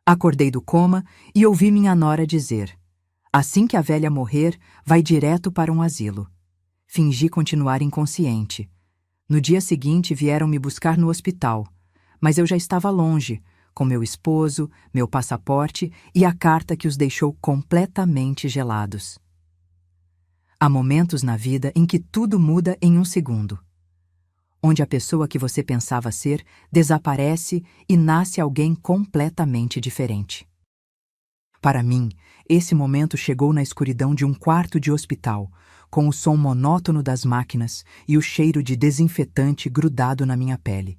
Acordei do coma e ouvi minha nora dizer: assim que a velha morrer, vai direto para um asilo. Fingi continuar inconsciente. No dia seguinte vieram me buscar no hospital, mas eu já estava longe, com meu esposo, meu passaporte e a carta que os deixou completamente gelados. Há momentos na vida em que tudo muda em um segundo. Onde a pessoa que você pensava ser desaparece e nasce alguém completamente diferente. Para mim, esse momento chegou na escuridão de um quarto de hospital, com o som monótono das máquinas e o cheiro de desinfetante grudado na minha pele.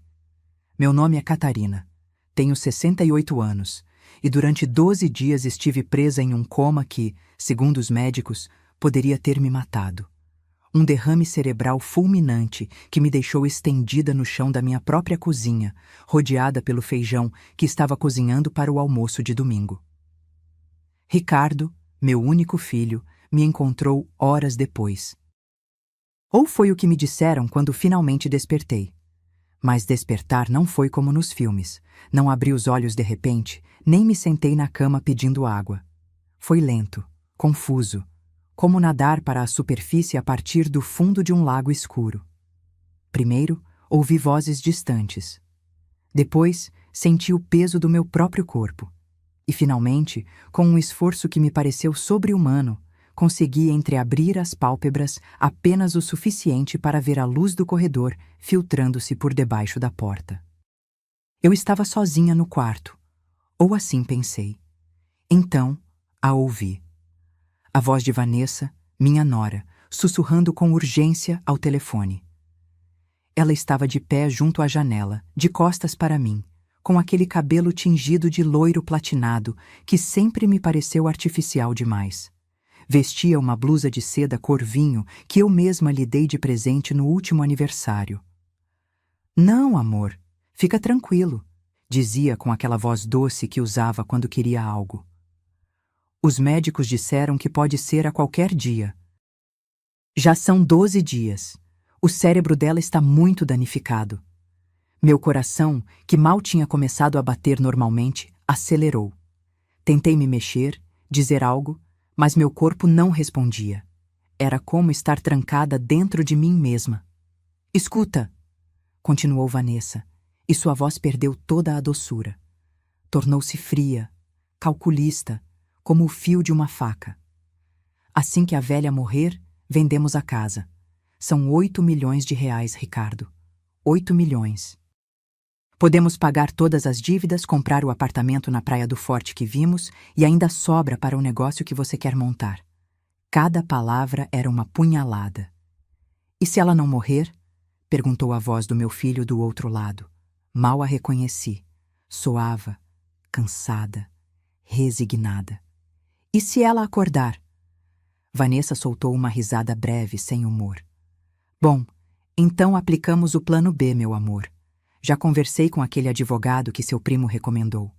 Meu nome é Catarina, tenho 68 anos, e durante 12 dias estive presa em um coma que, segundo os médicos, poderia ter me matado. Um derrame cerebral fulminante que me deixou estendida no chão da minha própria cozinha, rodeada pelo feijão que estava cozinhando para o almoço de domingo. Ricardo, meu único filho, me encontrou horas depois. Ou foi o que me disseram quando finalmente despertei. Mas despertar não foi como nos filmes. Não abri os olhos de repente, nem me sentei na cama pedindo água. Foi lento, confuso, como nadar para a superfície a partir do fundo de um lago escuro. Primeiro, ouvi vozes distantes. Depois, senti o peso do meu próprio corpo. E, finalmente, com um esforço que me pareceu sobre-humano, consegui entreabrir as pálpebras apenas o suficiente para ver a luz do corredor filtrando-se por debaixo da porta. Eu estava sozinha no quarto, ou assim pensei. Então, a ouvi. A voz de Vanessa, minha nora, sussurrando com urgência ao telefone. Ela estava de pé junto à janela, de costas para mim, com aquele cabelo tingido de loiro platinado que sempre me pareceu artificial demais. Vestia uma blusa de seda cor vinho que eu mesma lhe dei de presente no último aniversário. Não, amor, fica tranquilo, dizia com aquela voz doce que usava quando queria algo. Os médicos disseram que pode ser a qualquer dia. Já são 12 dias. O cérebro dela está muito danificado. Meu coração, que mal tinha começado a bater normalmente, acelerou. Tentei me mexer, dizer algo, mas meu corpo não respondia. Era como estar trancada dentro de mim mesma. Escuta, continuou Vanessa, e sua voz perdeu toda a doçura. Tornou-se fria, calculista, como o fio de uma faca. Assim que a velha morrer, vendemos a casa. São 8 milhões de reais, Ricardo. 8 milhões. Podemos pagar todas as dívidas, comprar o apartamento na Praia do Forte que vimos e ainda sobra para o negócio que você quer montar. Cada palavra era uma punhalada. E se ela não morrer? Perguntou a voz do meu filho do outro lado. Mal a reconheci. Soava, cansada, resignada. E se ela acordar? Vanessa soltou uma risada breve, sem humor. Bom, então aplicamos o plano B, meu amor. Já conversei com aquele advogado que seu primo recomendou.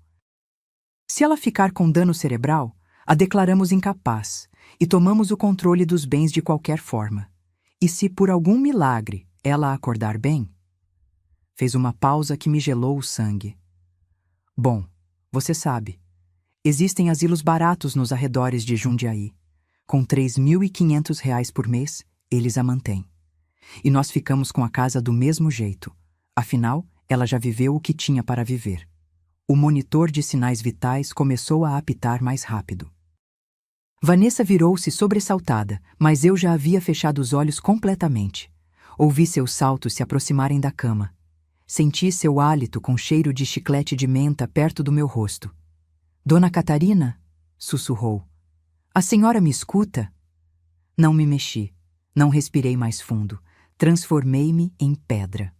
Se ela ficar com dano cerebral, a declaramos incapaz e tomamos o controle dos bens de qualquer forma. E se por algum milagre ela acordar bem? Fez uma pausa que me gelou o sangue. Bom, você sabe. Existem asilos baratos nos arredores de Jundiaí. Com R$ 3.500 por mês, eles a mantêm. E nós ficamos com a casa do mesmo jeito. Afinal, ela já viveu o que tinha para viver. O monitor de sinais vitais começou a apitar mais rápido. Vanessa virou-se sobressaltada, mas eu já havia fechado os olhos completamente. Ouvi seus saltos se aproximarem da cama. Senti seu hálito com cheiro de chiclete de menta perto do meu rosto. Dona Catarina? Sussurrou. A senhora me escuta? Não me mexi. Não respirei mais fundo. Transformei-me em pedra.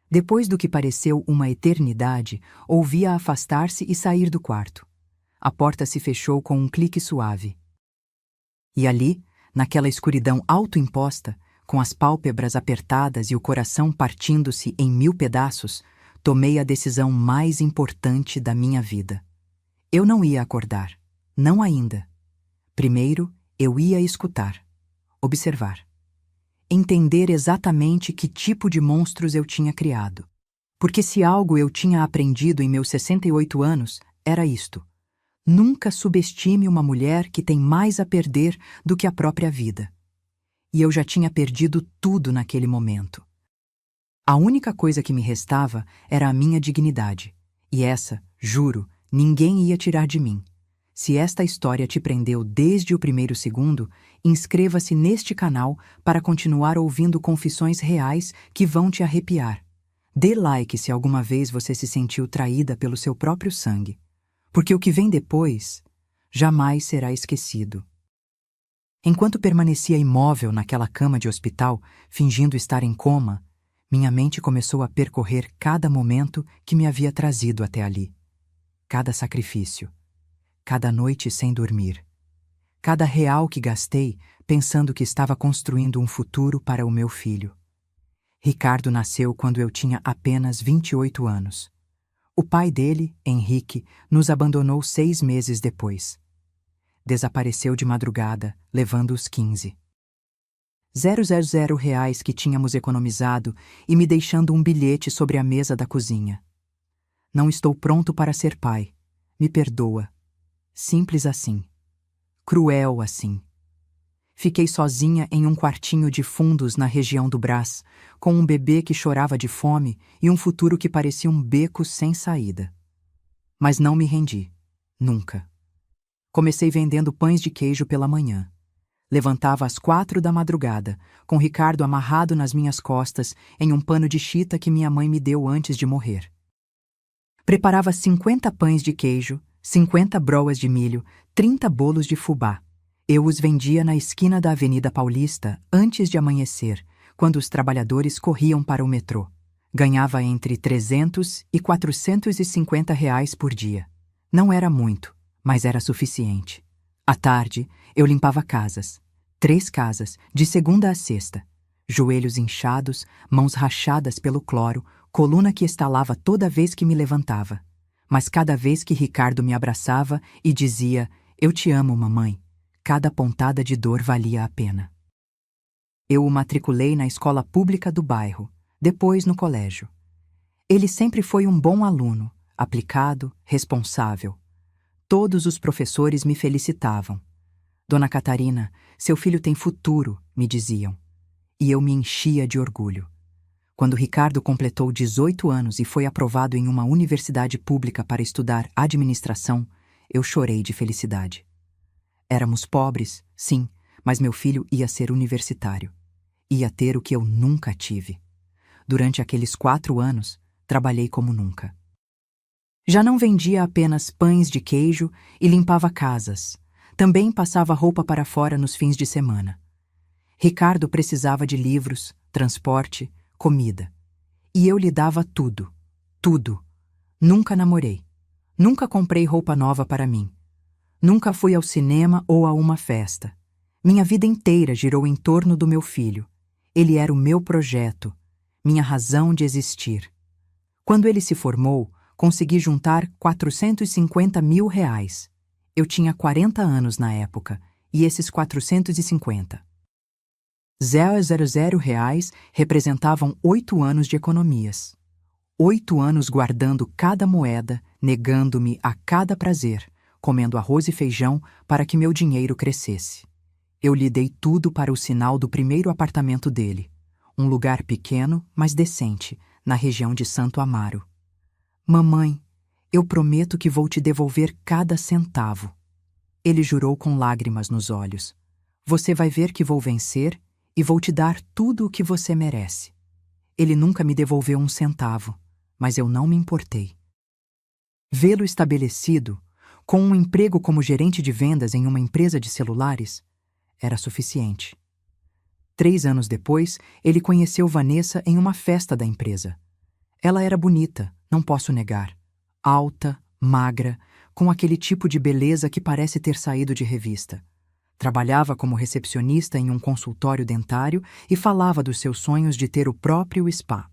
Depois do que pareceu uma eternidade, ouvi-a afastar-se e sair do quarto. A porta se fechou com um clique suave. E ali, naquela escuridão autoimposta, com as pálpebras apertadas e o coração partindo-se em 1000 pedaços, tomei a decisão mais importante da minha vida. Eu não ia acordar. Não ainda. Primeiro, eu ia escutar. Observar. Entender exatamente que tipo de monstros eu tinha criado. Porque se algo eu tinha aprendido em meus 68 anos, era isto: nunca subestime uma mulher que tem mais a perder do que a própria vida. E eu já tinha perdido tudo naquele momento. A única coisa que me restava era a minha dignidade. E essa, juro, ninguém ia tirar de mim. Se esta história te prendeu desde o primeiro segundo, inscreva-se neste canal para continuar ouvindo confissões reais que vão te arrepiar. Dê like se alguma vez você se sentiu traída pelo seu próprio sangue, porque o que vem depois jamais será esquecido. Enquanto permanecia imóvel naquela cama de hospital, fingindo estar em coma, minha mente começou a percorrer cada momento que me havia trazido até ali. Cada sacrifício, cada noite sem dormir, cada real que gastei pensando que estava construindo um futuro para o meu filho. Ricardo nasceu quando eu tinha apenas 28 anos. O pai dele, Henrique, nos abandonou 6 meses depois. Desapareceu de madrugada, levando os 15. R$ 000 que tínhamos economizado e me deixando um bilhete sobre a mesa da cozinha. Não estou pronto para ser pai. Me perdoa. Simples assim. Cruel assim. Fiquei sozinha em um quartinho de fundos na região do Brás, com um bebê que chorava de fome e um futuro que parecia um beco sem saída. Mas não me rendi. Nunca. Comecei vendendo pães de queijo pela manhã. Levantava às 4 da madrugada, com Ricardo amarrado nas minhas costas em um pano de chita que minha mãe me deu antes de morrer. Preparava 50 pães de queijo, 50 broas de milho, 30 bolos de fubá. Eu os vendia na esquina da Avenida Paulista antes de amanhecer, quando os trabalhadores corriam para o metrô. Ganhava entre R$ 300 e R$ 450 por dia. Não era muito, mas era suficiente. À tarde, eu limpava casas. 3 casas, de segunda a sexta. Joelhos inchados, mãos rachadas pelo cloro, coluna que estalava toda vez que me levantava. Mas cada vez que Ricardo me abraçava e dizia: "Eu te amo, mamãe", cada pontada de dor valia a pena. Eu o matriculei na escola pública do bairro, depois no colégio. Ele sempre foi um bom aluno, aplicado, responsável. Todos os professores me felicitavam. "Dona Catarina, seu filho tem futuro", me diziam. E eu me enchia de orgulho. Quando Ricardo completou 18 anos e foi aprovado em uma universidade pública para estudar administração, eu chorei de felicidade. Éramos pobres, sim, mas meu filho ia ser universitário. Ia ter o que eu nunca tive. Durante aqueles 4 anos, trabalhei como nunca. Já não vendia apenas pães de queijo e limpava casas. Também passava roupa para fora nos fins de semana. Ricardo precisava de livros, transporte, comida. E eu lhe dava tudo. Tudo. Nunca namorei. Nunca comprei roupa nova para mim. Nunca fui ao cinema ou a uma festa. Minha vida inteira girou em torno do meu filho. Ele era o meu projeto, minha razão de existir. Quando ele se formou, consegui juntar R$ 450 mil. Eu tinha 40 anos na época, e esses 450. R$ 000 representavam 8 anos de economias. 8 anos guardando cada moeda, negando-me a cada prazer, comendo arroz e feijão para que meu dinheiro crescesse. Eu lhe dei tudo para o sinal do primeiro apartamento dele, um lugar pequeno, mas decente, na região de Santo Amaro. "Mamãe, eu prometo que vou te devolver cada centavo." Ele jurou com lágrimas nos olhos. "Você vai ver que vou vencer e vou te dar tudo o que você merece." Ele nunca me devolveu um centavo, mas eu não me importei. Vê-lo estabelecido, com um emprego como gerente de vendas em uma empresa de celulares, era suficiente. 3 anos depois, ele conheceu Vanessa em uma festa da empresa. Ela era bonita, não posso negar. Alta, magra, com aquele tipo de beleza que parece ter saído de revista. Trabalhava como recepcionista em um consultório dentário e falava dos seus sonhos de ter o próprio spa.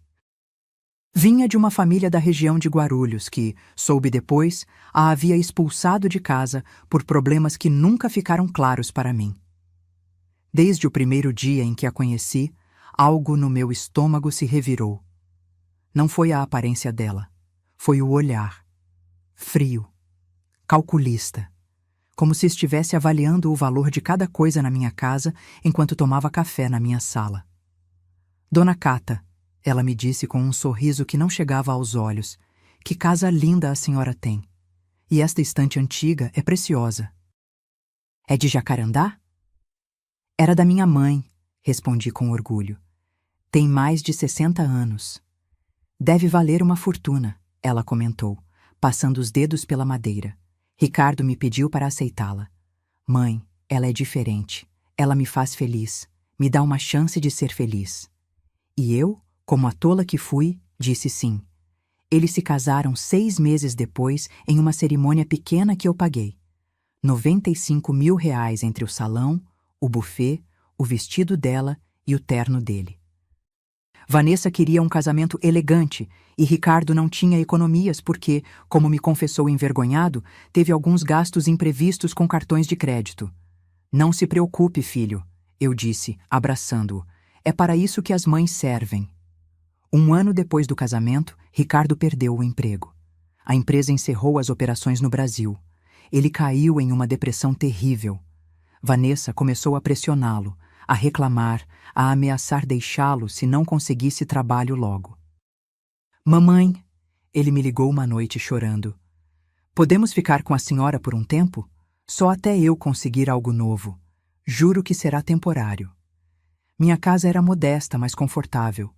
Vinha de uma família da região de Guarulhos que, soube depois, a havia expulsado de casa por problemas que nunca ficaram claros para mim. Desde o primeiro dia em que a conheci, algo no meu estômago se revirou. Não foi a aparência dela, foi o olhar. Frio, calculista, como se estivesse avaliando o valor de cada coisa na minha casa enquanto tomava café na minha sala. Dona Cata, ela me disse com um sorriso que não chegava aos olhos, que casa linda a senhora tem. E esta estante antiga é preciosa. É de jacarandá? Era da minha mãe, respondi com orgulho. Tem mais de 60 anos. Deve valer uma fortuna, ela comentou, passando os dedos pela madeira. Ricardo me pediu para aceitá-la. Mãe, ela é diferente. Ela me faz feliz. Me dá uma chance de ser feliz. E eu, como a tola que fui, disse sim. Eles se casaram 6 meses depois em uma cerimônia pequena que eu paguei. 95 mil reais entre o salão, o buffet, o vestido dela e o terno dele. Vanessa queria um casamento elegante e Ricardo não tinha economias porque, como me confessou envergonhado, teve alguns gastos imprevistos com cartões de crédito. Não se preocupe, filho, eu disse, abraçando-o. É para isso que as mães servem. 1 ano depois do casamento, Ricardo perdeu o emprego. A empresa encerrou as operações no Brasil. Ele caiu em uma depressão terrível. Vanessa começou a pressioná-lo, a reclamar, a ameaçar deixá-lo se não conseguisse trabalho logo. Mamãe, ele me ligou uma noite chorando. Podemos ficar com a senhora por um tempo? Só até eu conseguir algo novo. Juro que será temporário. Minha casa era modesta, mas confortável.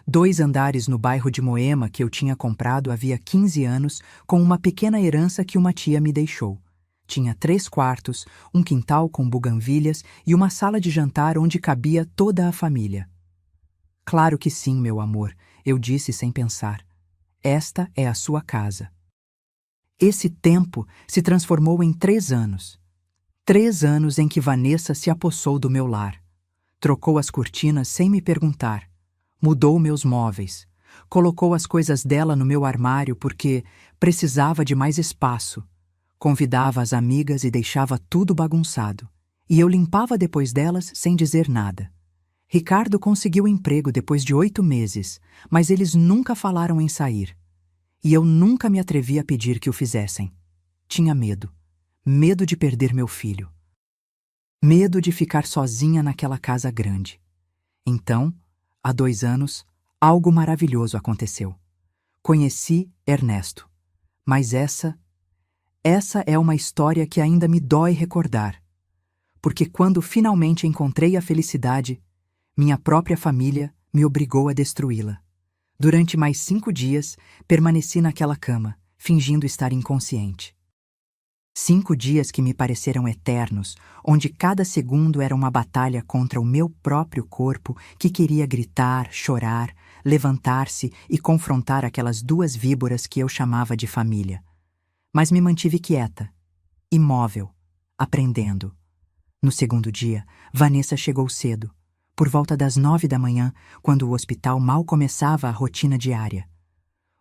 2 andares no bairro de Moema que eu tinha comprado havia 15 anos com uma pequena herança que uma tia me deixou. Tinha 3 quartos, um quintal com buganvílias e uma sala de jantar onde cabia toda a família. Claro que sim, meu amor, eu disse sem pensar. Esta é a sua casa. Esse tempo se transformou em 3 anos. 3 anos em que Vanessa se apossou do meu lar. Trocou as cortinas sem me perguntar. Mudou meus móveis. Colocou as coisas dela no meu armário porque precisava de mais espaço. Convidava as amigas e deixava tudo bagunçado. E eu limpava depois delas sem dizer nada. Ricardo conseguiu emprego depois de 8 meses, mas eles nunca falaram em sair. E eu nunca me atrevi a pedir que o fizessem. Tinha medo. Medo de perder meu filho. Medo de ficar sozinha naquela casa grande. Então, há 2 anos, algo maravilhoso aconteceu. Conheci Ernesto. Mas essa é uma história que ainda me dói recordar. Porque quando finalmente encontrei a felicidade, minha própria família me obrigou a destruí-la. Durante mais 5 dias, permaneci naquela cama, fingindo estar inconsciente. 5 dias que me pareceram eternos, onde cada segundo era uma batalha contra o meu próprio corpo que queria gritar, chorar, levantar-se e confrontar aquelas 2 víboras que eu chamava de família. Mas me mantive quieta, imóvel, aprendendo. No 2º dia, Vanessa chegou cedo, por volta das 9 da manhã, quando o hospital mal começava a rotina diária.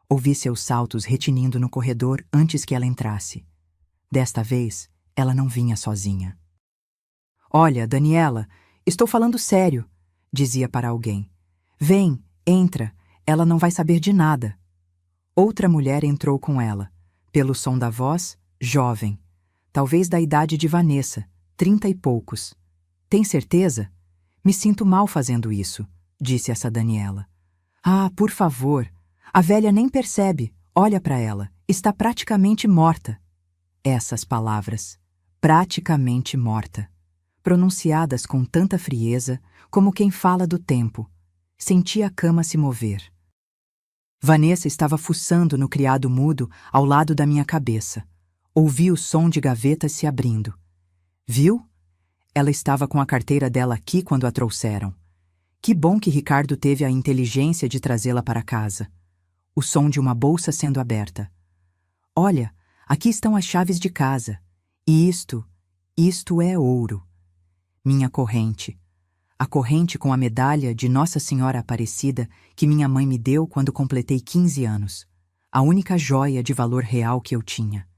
Ouvi seus saltos retinindo no corredor antes que ela entrasse. Desta vez, ela não vinha sozinha. Olha, Daniela, estou falando sério, dizia para alguém. Vem, entra, ela não vai saber de nada. Outra mulher entrou com ela. Pelo som da voz, jovem. Talvez da idade de Vanessa, 30 e poucos. Tem certeza? Me sinto mal fazendo isso, disse essa Daniela. Ah, por favor. A velha nem percebe. Olha para ela. Está praticamente morta. Essas palavras. Praticamente morta. Pronunciadas com tanta frieza, como quem fala do tempo. Senti a cama se mover. Vanessa estava fuçando no criado mudo ao lado da minha cabeça. Ouvi o som de gavetas se abrindo. Viu? Ela estava com a carteira dela aqui quando a trouxeram. Que bom que Ricardo teve a inteligência de trazê-la para casa. O som de uma bolsa sendo aberta. Olha, aqui estão as chaves de casa. E isto é ouro. Minha corrente. A corrente com a medalha de Nossa Senhora Aparecida que minha mãe me deu quando completei 15 anos. A única joia de valor real que eu tinha.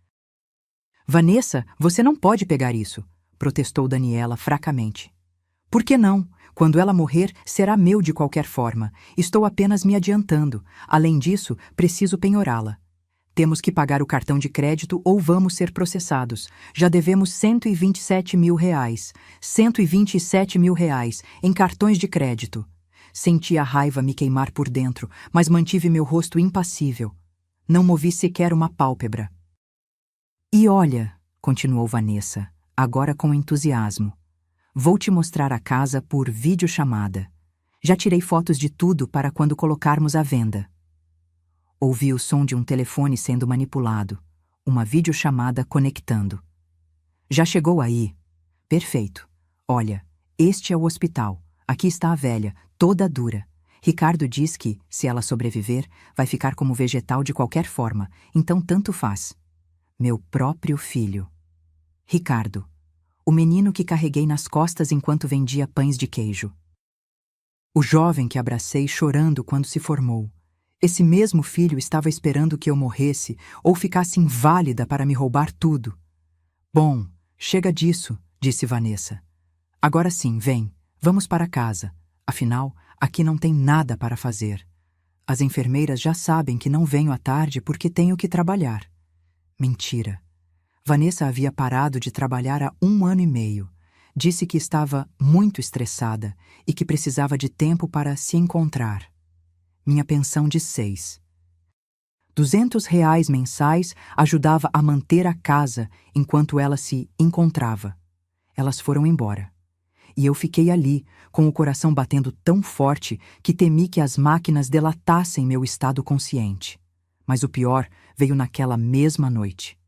Vanessa, você não pode pegar isso, protestou Daniela fracamente. Por que não? Quando ela morrer, será meu de qualquer forma. Estou apenas me adiantando. Além disso, preciso penhorá-la. Temos que pagar o cartão de crédito ou vamos ser processados. Já devemos R$ 127 mil. R$ 127 mil em cartões de crédito. Senti a raiva me queimar por dentro, mas mantive meu rosto impassível. Não movi sequer uma pálpebra. E olha, continuou Vanessa, agora com entusiasmo. Vou te mostrar a casa por videochamada. Já tirei fotos de tudo para quando colocarmos à venda. Ouvi o som de um telefone sendo manipulado, uma videochamada conectando. Já chegou aí? Perfeito. Olha, este é o hospital. Aqui está a velha, toda dura. Ricardo diz que, se ela sobreviver, vai ficar como vegetal de qualquer forma, então tanto faz. Meu próprio filho. Ricardo, o menino que carreguei nas costas enquanto vendia pães de queijo. O jovem que abracei chorando quando se formou. Esse mesmo filho estava esperando que eu morresse ou ficasse inválida para me roubar tudo. Bom, chega disso, disse Vanessa. Agora sim, vem, vamos para casa. Afinal, aqui não tem nada para fazer. As enfermeiras já sabem que não venho à tarde porque tenho que trabalhar. Mentira. Vanessa havia parado de trabalhar há 1 ano e meio. Disse que estava muito estressada e que precisava de tempo para se encontrar. Minha pensão de 6. R$ 200 mensais ajudava a manter a casa enquanto ela se encontrava. Elas foram embora. E eu fiquei ali, com o coração batendo tão forte que temi que as máquinas delatassem meu estado consciente. Mas o pior veio naquela mesma noite.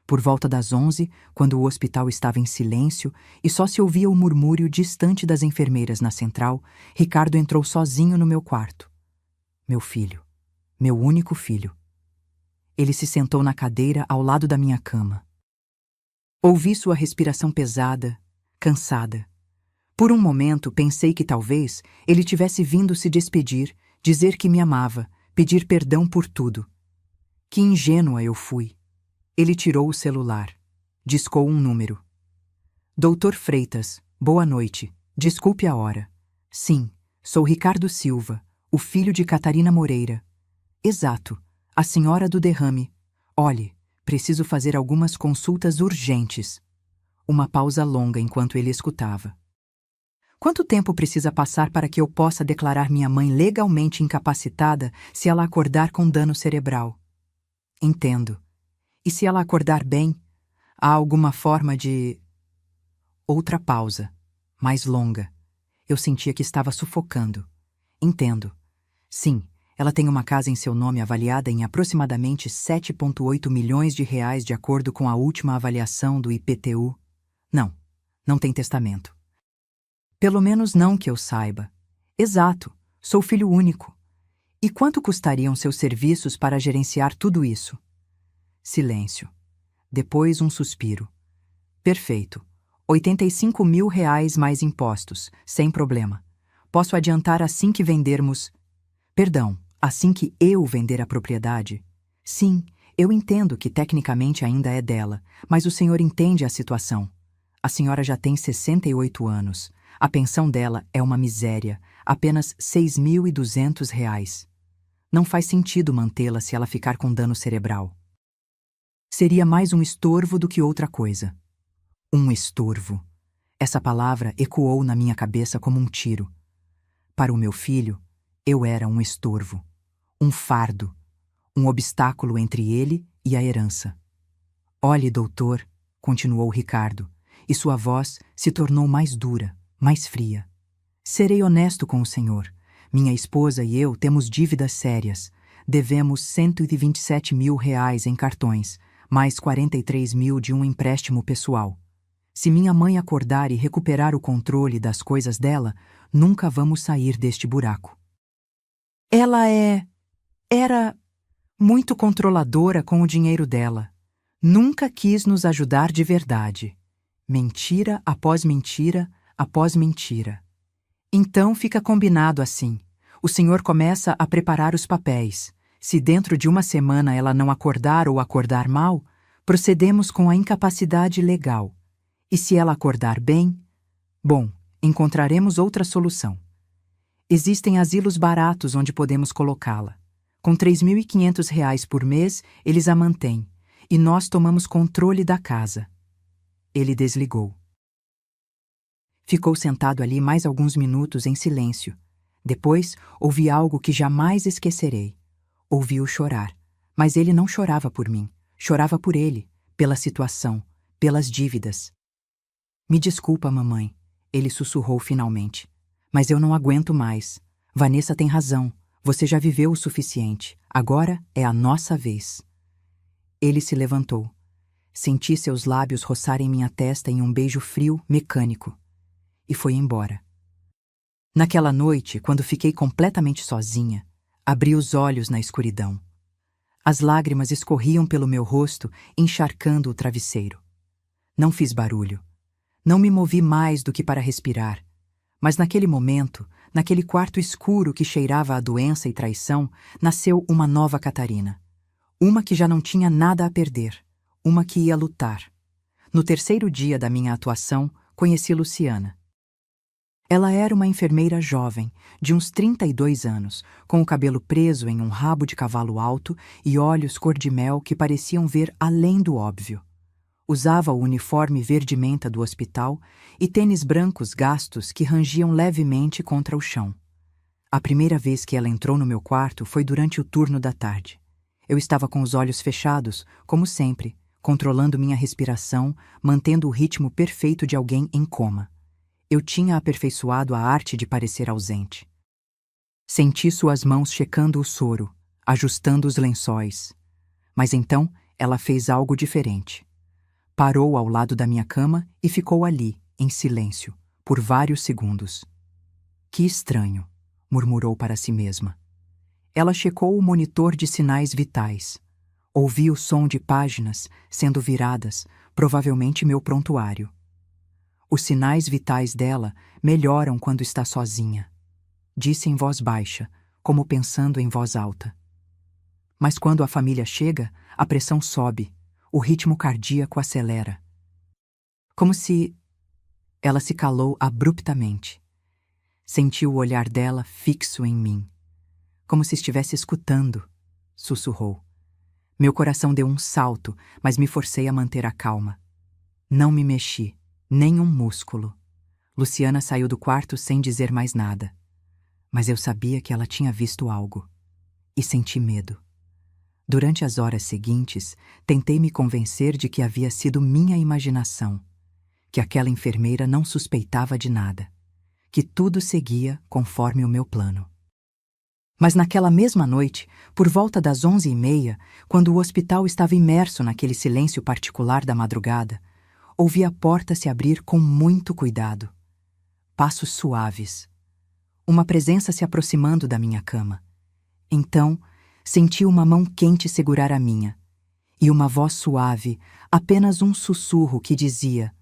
Por volta das 11, quando o hospital estava em silêncio e só se ouvia o murmúrio distante das enfermeiras na central, Ricardo entrou sozinho no meu quarto. Meu filho. Meu único filho. Ele se sentou na cadeira ao lado da minha cama. Ouvi sua respiração pesada, cansada. Por um momento pensei que talvez ele tivesse vindo se despedir, dizer que me amava, pedir perdão por tudo. Que ingênua eu fui. Ele tirou o celular. Discou um número. Doutor Freitas, boa noite. Desculpe a hora. Sim, sou Ricardo Silva, o filho de Catarina Moreira. Exato, a senhora do derrame. Olhe, preciso fazer algumas consultas urgentes. Uma pausa longa enquanto ele escutava. Quanto tempo precisa passar para que eu possa declarar minha mãe legalmente incapacitada se ela acordar com dano cerebral? Entendo. E se ela acordar bem, há alguma forma de... Outra pausa, mais longa. Eu sentia que estava sufocando. Entendo. Sim, ela tem uma casa em seu nome avaliada em aproximadamente R$ 7,8 milhões de acordo com a última avaliação do IPTU. Não tem testamento. Pelo menos não que eu saiba. Exato, sou filho único. E quanto custariam seus serviços para gerenciar tudo isso? Silêncio. Depois um suspiro. Perfeito. R$ 85 mil mais impostos, sem problema. Posso adiantar assim que vendermos... Perdão, assim que eu vender a propriedade? Sim, eu entendo que tecnicamente ainda é dela, mas o senhor entende a situação. A senhora já tem 68 anos. A pensão dela é uma miséria, apenas R$ 6.200. Não faz sentido mantê-la se ela ficar com dano cerebral. Seria mais um estorvo do que outra coisa. Um estorvo. Essa palavra ecoou na minha cabeça como um tiro. Para o meu filho, eu era um estorvo, um fardo, um obstáculo entre ele e a herança. Olhe, doutor, continuou Ricardo, e sua voz se tornou mais dura, mais fria. Serei honesto com o senhor. Minha esposa e eu temos dívidas sérias. Devemos R$ 127 mil em cartões, mais 43 mil de um empréstimo pessoal. Se minha mãe acordar e recuperar o controle das coisas dela, nunca vamos sair deste buraco. Ela era muito controladora com o dinheiro dela. Nunca quis nos ajudar de verdade. Mentira após mentira após mentira. Então fica combinado assim. O senhor começa a preparar os papéis. Se dentro de uma semana ela não acordar ou acordar mal, procedemos com a incapacidade legal. E se ela acordar bem, bom, encontraremos outra solução. Existem asilos baratos onde podemos colocá-la. Com R$ 3.500 por mês, eles a mantêm, e nós tomamos controle da casa. Ele desligou. Ficou sentado ali mais alguns minutos em silêncio. Depois, ouvi algo que jamais esquecerei. Ouvi-o chorar, mas ele não chorava por mim. Chorava por ele, pela situação, pelas dívidas. Me desculpa, mamãe, ele sussurrou finalmente. Mas eu não aguento mais. Vanessa tem razão. Você já viveu o suficiente. Agora é a nossa vez. Ele se levantou. Senti seus lábios roçarem minha testa em um beijo frio, mecânico. E foi embora. Naquela noite, quando fiquei completamente sozinha, abri os olhos na escuridão. As lágrimas escorriam pelo meu rosto, encharcando o travesseiro. Não fiz barulho. Não me movi mais do que para respirar. Mas naquele momento, naquele quarto escuro que cheirava a doença e traição, nasceu uma nova Catarina. Uma que já não tinha nada a perder. Uma que ia lutar. No terceiro dia da minha atuação, conheci Luciana. Ela era uma enfermeira jovem, de uns 32 anos, com o cabelo preso em um rabo de cavalo alto e olhos cor-de-mel que pareciam ver além do óbvio. Usava o uniforme verde-menta do hospital e tênis brancos gastos que rangiam levemente contra o chão. A primeira vez que ela entrou no meu quarto foi durante o turno da tarde. Eu estava com os olhos fechados, como sempre, controlando minha respiração, mantendo o ritmo perfeito de alguém em coma. Eu tinha aperfeiçoado a arte de parecer ausente. Senti suas mãos checando o soro, ajustando os lençóis. Mas então ela fez algo diferente. Parou ao lado da minha cama e ficou ali, em silêncio, por vários segundos. Que estranho, murmurou para si mesma. Ela checou o monitor de sinais vitais. Ouvi o som de páginas sendo viradas, provavelmente meu prontuário. Os sinais vitais dela melhoram quando está sozinha. Disse em voz baixa, como pensando em voz alta. Mas quando a família chega, a pressão sobe, o ritmo cardíaco acelera. Como se... Ela se calou abruptamente. Senti o olhar dela fixo em mim. Como se estivesse escutando, sussurrou. Meu coração deu um salto, mas me forcei a manter a calma. Não me mexi. Nem um músculo. Luciana saiu do quarto sem dizer mais nada. Mas eu sabia que ela tinha visto algo. E senti medo. Durante as horas seguintes, tentei me convencer de que havia sido minha imaginação, que aquela enfermeira não suspeitava de nada, que tudo seguia conforme o meu plano. Mas naquela mesma noite, por volta das 11h30, quando o hospital estava imerso naquele silêncio particular da madrugada, ouvi a porta se abrir com muito cuidado. Passos suaves. Uma presença se aproximando da minha cama. Então, senti uma mão quente segurar a minha. E uma voz suave, apenas um sussurro que dizia: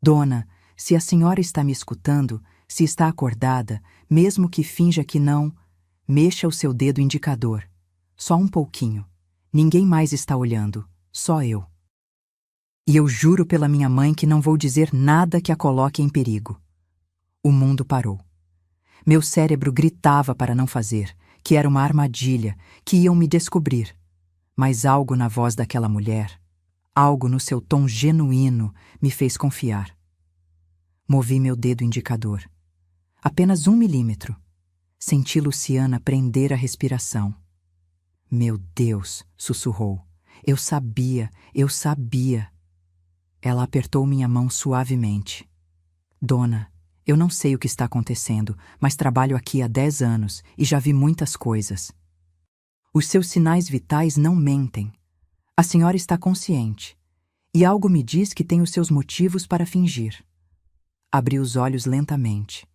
Dona, se a senhora está me escutando, se está acordada, mesmo que finja que não, mexa o seu dedo indicador. Só um pouquinho. Ninguém mais está olhando, só eu. E eu juro pela minha mãe que não vou dizer nada que a coloque em perigo. O mundo parou. Meu cérebro gritava para não fazer, que era uma armadilha, que iam me descobrir. Mas algo na voz daquela mulher, algo no seu tom genuíno, me fez confiar. Movi meu dedo indicador. Apenas 1 milímetro. Senti Luciana prender a respiração. Meu Deus, sussurrou. Eu sabia, eu sabia. Ela apertou minha mão suavemente. Dona, eu não sei o que está acontecendo, mas trabalho aqui há 10 anos e já vi muitas coisas. Os seus sinais vitais não mentem. A senhora está consciente. E algo me diz que tem os seus motivos para fingir. Abri os olhos lentamente.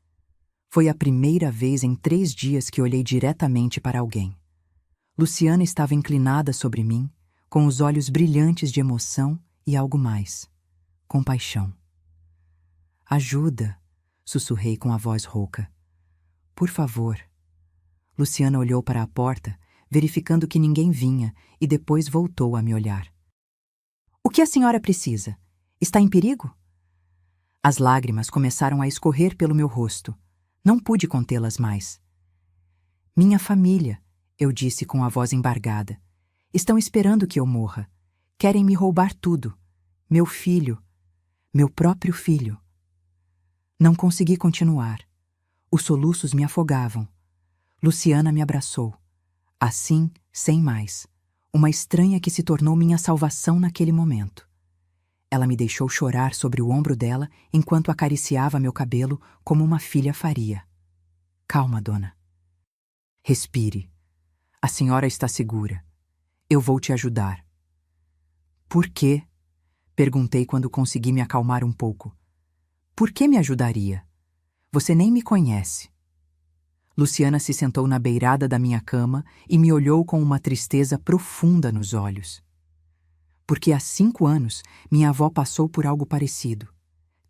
Foi a primeira vez em 3 dias que olhei diretamente para alguém. Luciana estava inclinada sobre mim, com os olhos brilhantes de emoção e algo mais. Compaixão. Ajuda, sussurrei com a voz rouca. Por favor. Luciana olhou para a porta, verificando que ninguém vinha, e depois voltou a me olhar. O que a senhora precisa? Está em perigo? As lágrimas começaram a escorrer pelo meu rosto. Não pude contê-las mais. Minha família, eu disse com a voz embargada. Estão esperando que eu morra. Querem me roubar tudo. Meu filho. Meu próprio filho. Não consegui continuar. Os soluços me afogavam. Luciana me abraçou. Assim, sem mais. Uma estranha que se tornou minha salvação naquele momento. Ela me deixou chorar sobre o ombro dela enquanto acariciava meu cabelo como uma filha faria. Calma, dona. Respire. A senhora está segura. Eu vou te ajudar. Por quê? Perguntei quando consegui me acalmar um pouco. Por que me ajudaria? Você nem me conhece. Luciana se sentou na beirada da minha cama e me olhou com uma tristeza profunda nos olhos. Porque há 5 anos minha avó passou por algo parecido.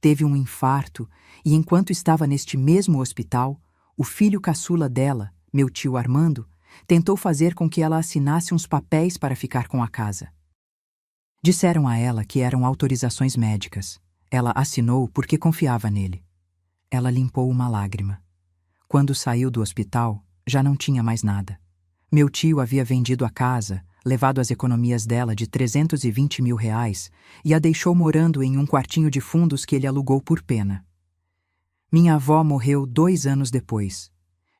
Teve um infarto e, enquanto estava neste mesmo hospital, o filho caçula dela, meu tio Armando, tentou fazer com que ela assinasse uns papéis para ficar com a casa. Disseram a ela que eram autorizações médicas. Ela assinou porque confiava nele. Ela limpou uma lágrima. Quando saiu do hospital, já não tinha mais nada. Meu tio havia vendido a casa, levado as economias dela de R$320 mil e a deixou morando em um quartinho de fundos que ele alugou por pena. Minha avó morreu 2 anos depois.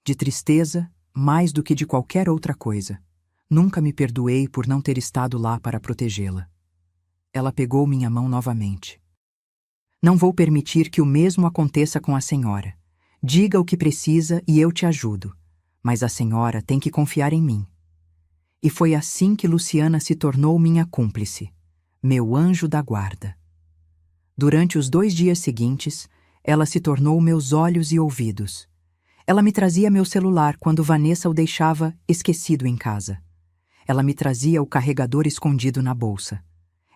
De tristeza, mais do que de qualquer outra coisa. Nunca me perdoei por não ter estado lá para protegê-la. Ela pegou minha mão novamente. Não vou permitir que o mesmo aconteça com a senhora. Diga o que precisa e eu te ajudo. Mas a senhora tem que confiar em mim. E foi assim que Luciana se tornou minha cúmplice, meu anjo da guarda. Durante os 2 dias seguintes, ela se tornou meus olhos e ouvidos. Ela me trazia meu celular quando Vanessa o deixava esquecido em casa. Ela me trazia o carregador escondido na bolsa.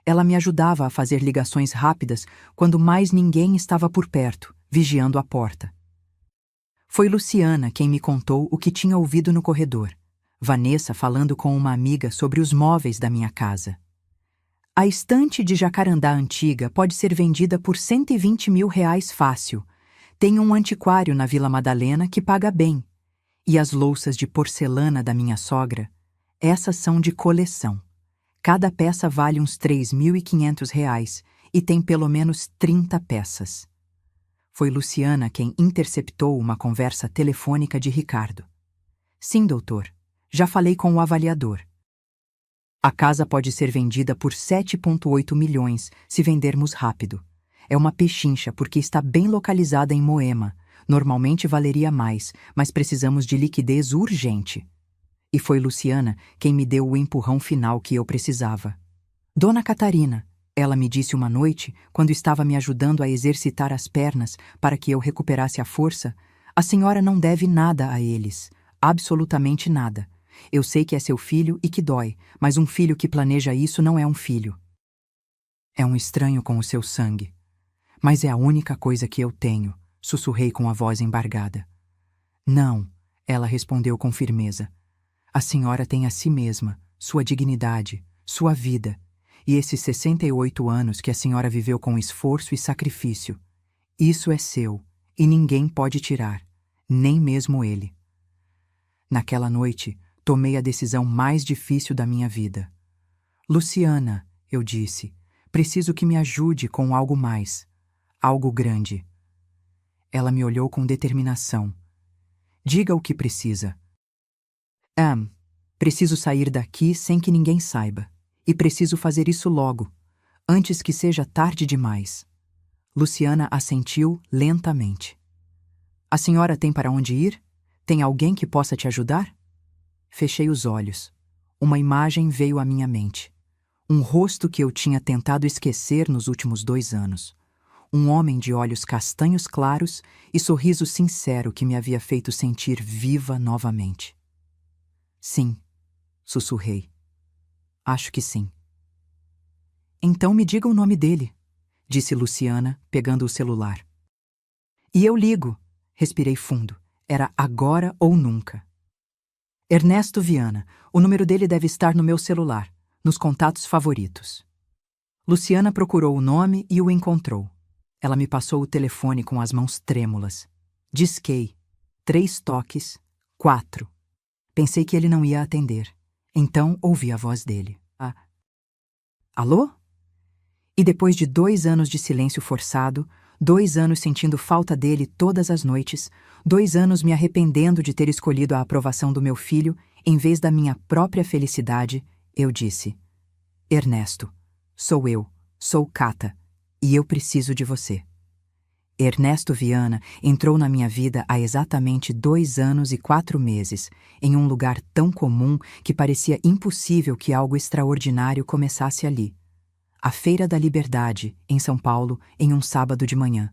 Ela me ajudava a fazer ligações rápidas quando mais ninguém estava por perto, vigiando a porta. Foi Luciana quem me contou o que tinha ouvido no corredor. Vanessa falando com uma amiga sobre os móveis da minha casa. A estante de jacarandá antiga pode ser vendida por R$120 mil fácil. Tem um antiquário na Vila Madalena que paga bem. E as louças de porcelana da minha sogra, essas são de coleção. Cada peça vale uns R$3.500 e tem pelo menos 30 peças. Foi Luciana quem interceptou uma conversa telefônica de Ricardo. Sim, doutor. Já falei com o avaliador. A casa pode ser vendida por 7,8 milhões se vendermos rápido. É uma pechincha porque está bem localizada em Moema. Normalmente valeria mais, mas precisamos de liquidez urgente. E foi Luciana quem me deu o empurrão final que eu precisava. Dona Catarina, ela me disse uma noite, quando estava me ajudando a exercitar as pernas para que eu recuperasse a força, a senhora não deve nada a eles. Absolutamente nada. Eu sei que é seu filho e que dói, mas um filho que planeja isso não é um filho. É um estranho com o seu sangue. Mas é a única coisa que eu tenho, sussurrei com a voz embargada. Não, ela respondeu com firmeza. A senhora tem a si mesma, sua dignidade, sua vida, e esses 68 anos que a senhora viveu com esforço e sacrifício. Isso é seu, e ninguém pode tirar, nem mesmo ele. Naquela noite, tomei a decisão mais difícil da minha vida. Luciana, eu disse, preciso que me ajude com algo mais, algo grande. Ela me olhou com determinação. Diga o que precisa. Preciso sair daqui sem que ninguém saiba. E preciso fazer isso logo, antes que seja tarde demais. Luciana assentiu lentamente. A senhora tem para onde ir? Tem alguém que possa te ajudar? Fechei os olhos. Uma imagem veio à minha mente. Um rosto que eu tinha tentado esquecer nos últimos 2 anos. Um homem de olhos castanhos claros e sorriso sincero que me havia feito sentir viva novamente. Sim, sussurrei. Acho que sim. Então me diga o nome dele, disse Luciana, pegando o celular. E eu ligo, respirei fundo. Era agora ou nunca. Ernesto Viana, o número dele deve estar no meu celular, nos contatos favoritos. Luciana procurou o nome e o encontrou. Ela me passou o telefone com as mãos trêmulas. Disquei. 3 toques. 4. Pensei que ele não ia atender. Então ouvi a voz dele. Alô? E depois de 2 anos de silêncio forçado, 2 anos sentindo falta dele todas as noites, 2 anos me arrependendo de ter escolhido a aprovação do meu filho em vez da minha própria felicidade, eu disse: Ernesto, sou Cata, e eu preciso de você. Ernesto Viana entrou na minha vida há exatamente 2 anos e 4 meses, em um lugar tão comum que parecia impossível que algo extraordinário começasse ali. A Feira da Liberdade, em São Paulo, em um sábado de manhã.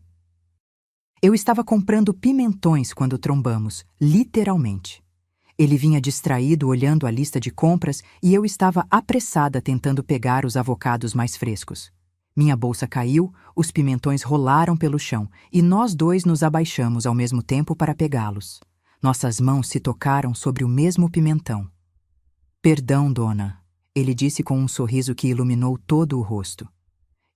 Eu estava comprando pimentões quando trombamos, literalmente. Ele vinha distraído olhando a lista de compras e eu estava apressada tentando pegar os avocados mais frescos. Minha bolsa caiu, os pimentões rolaram pelo chão e nós dois nos abaixamos ao mesmo tempo para pegá-los. Nossas mãos se tocaram sobre o mesmo pimentão. Perdão, dona, ele disse com um sorriso que iluminou todo o rosto.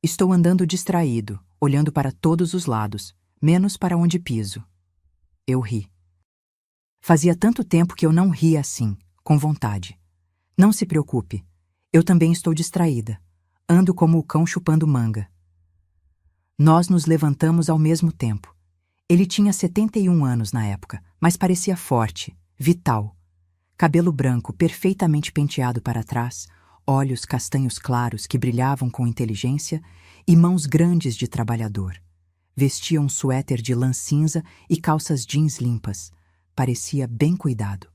Estou andando distraído, olhando para todos os lados, menos para onde piso. Eu ri. Fazia tanto tempo que eu não ria assim, com vontade. Não se preocupe, eu também estou distraída. Ando como o cão chupando manga. Nós nos levantamos ao mesmo tempo. Ele tinha 71 anos na época, mas parecia forte, vital. Cabelo branco perfeitamente penteado para trás, olhos castanhos claros que brilhavam com inteligência e mãos grandes de trabalhador. Vestia um suéter de lã cinza e calças jeans limpas. Parecia bem cuidado.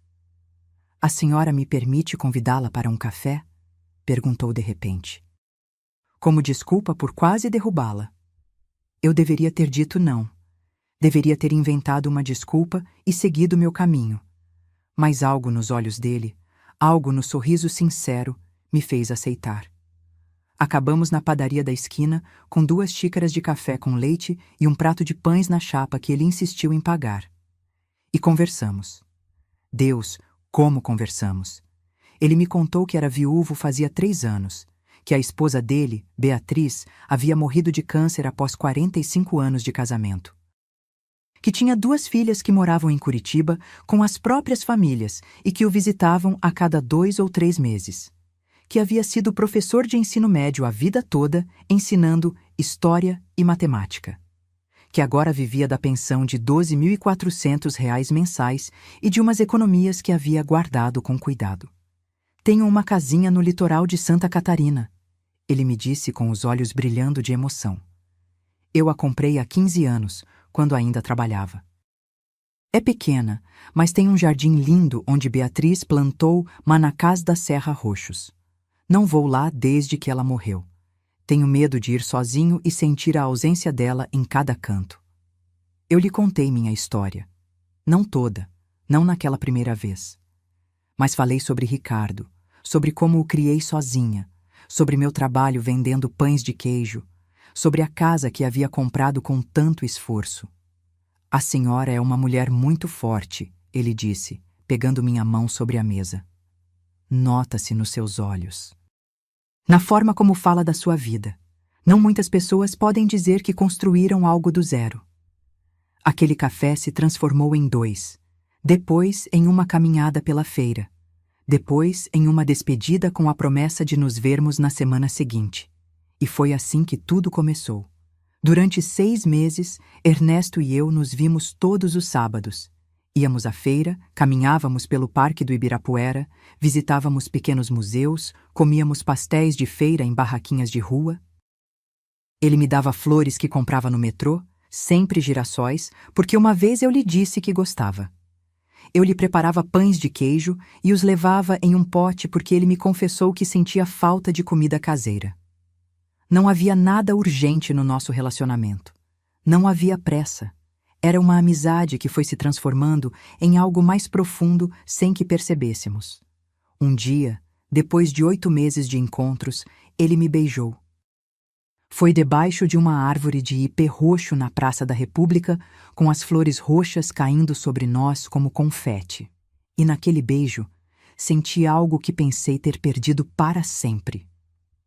A senhora me permite convidá-la para um café? Perguntou de repente. Como desculpa por quase derrubá-la. Eu deveria ter dito não. Deveria ter inventado uma desculpa e seguido meu caminho. Mas algo nos olhos dele, algo no sorriso sincero, me fez aceitar. Acabamos na padaria da esquina com 2 xícaras de café com leite e um prato de pães na chapa que ele insistiu em pagar. E conversamos. Deus, como conversamos! Ele me contou que era viúvo fazia 3 anos, que a esposa dele, Beatriz, havia morrido de câncer após 45 anos de casamento. Que tinha 2 filhas que moravam em Curitiba com as próprias famílias e que o visitavam a cada 2 ou 3 meses. Que havia sido professor de ensino médio a vida toda, ensinando história e matemática. Que agora vivia da pensão de R$ 12.400 mensais e de umas economias que havia guardado com cuidado. Tenho uma casinha no litoral de Santa Catarina, ele me disse com os olhos brilhando de emoção. Eu a comprei há 15 anos, quando ainda trabalhava. É pequena, mas tem um jardim lindo onde Beatriz plantou manacás da Serra Roxos. Não vou lá desde que ela morreu. Tenho medo de ir sozinho e sentir a ausência dela em cada canto. Eu lhe contei minha história. Não toda, não naquela primeira vez. Mas falei sobre Ricardo, sobre como o criei sozinha, sobre meu trabalho vendendo pães de queijo, sobre a casa que havia comprado com tanto esforço. A senhora é uma mulher muito forte, ele disse, pegando minha mão sobre a mesa. Nota-se nos seus olhos. Na forma como fala da sua vida. Não muitas pessoas podem dizer que construíram algo do zero. Aquele café se transformou em 2, depois em uma caminhada pela feira, depois em uma despedida com a promessa de nos vermos na semana seguinte. E foi assim que tudo começou. Durante 6 meses, Ernesto e eu nos vimos todos os sábados. Íamos à feira, caminhávamos pelo Parque do Ibirapuera, visitávamos pequenos museus, comíamos pastéis de feira em barraquinhas de rua. Ele me dava flores que comprava no metrô, sempre girassóis, porque uma vez eu lhe disse que gostava. Eu lhe preparava pães de queijo e os levava em um pote porque ele me confessou que sentia falta de comida caseira. Não havia nada urgente no nosso relacionamento. Não havia pressa. Era uma amizade que foi se transformando em algo mais profundo sem que percebêssemos. Um dia, depois de 8 meses de encontros, ele me beijou. Foi debaixo de uma árvore de ipê roxo na Praça da República, com as flores roxas caindo sobre nós como confete. E naquele beijo, senti algo que pensei ter perdido para sempre.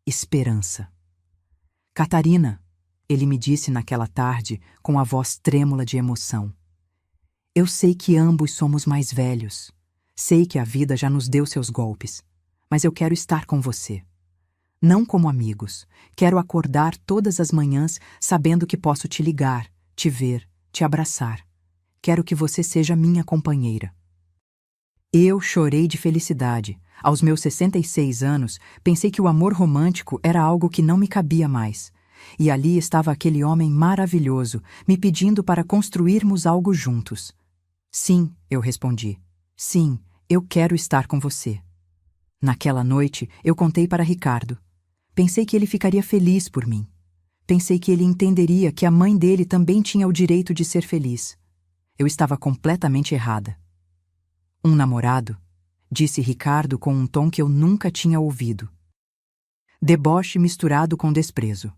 Esperança. Catarina, ele me disse naquela tarde com a voz trêmula de emoção. Eu sei que ambos somos mais velhos. Sei que a vida já nos deu seus golpes, mas eu quero estar com você. Não como amigos. Quero acordar todas as manhãs sabendo que posso te ligar, te ver, te abraçar. Quero que você seja minha companheira. Eu chorei de felicidade. Aos meus 66 anos, pensei que o amor romântico era algo que não me cabia mais. E ali estava aquele homem maravilhoso, me pedindo para construirmos algo juntos. Sim, eu respondi. Sim, eu quero estar com você. Naquela noite, eu contei para Ricardo. Pensei que ele ficaria feliz por mim. Pensei que ele entenderia que a mãe dele também tinha o direito de ser feliz. Eu estava completamente errada. Um namorado? Disse Ricardo com um tom que eu nunca tinha ouvido. Deboche misturado com desprezo.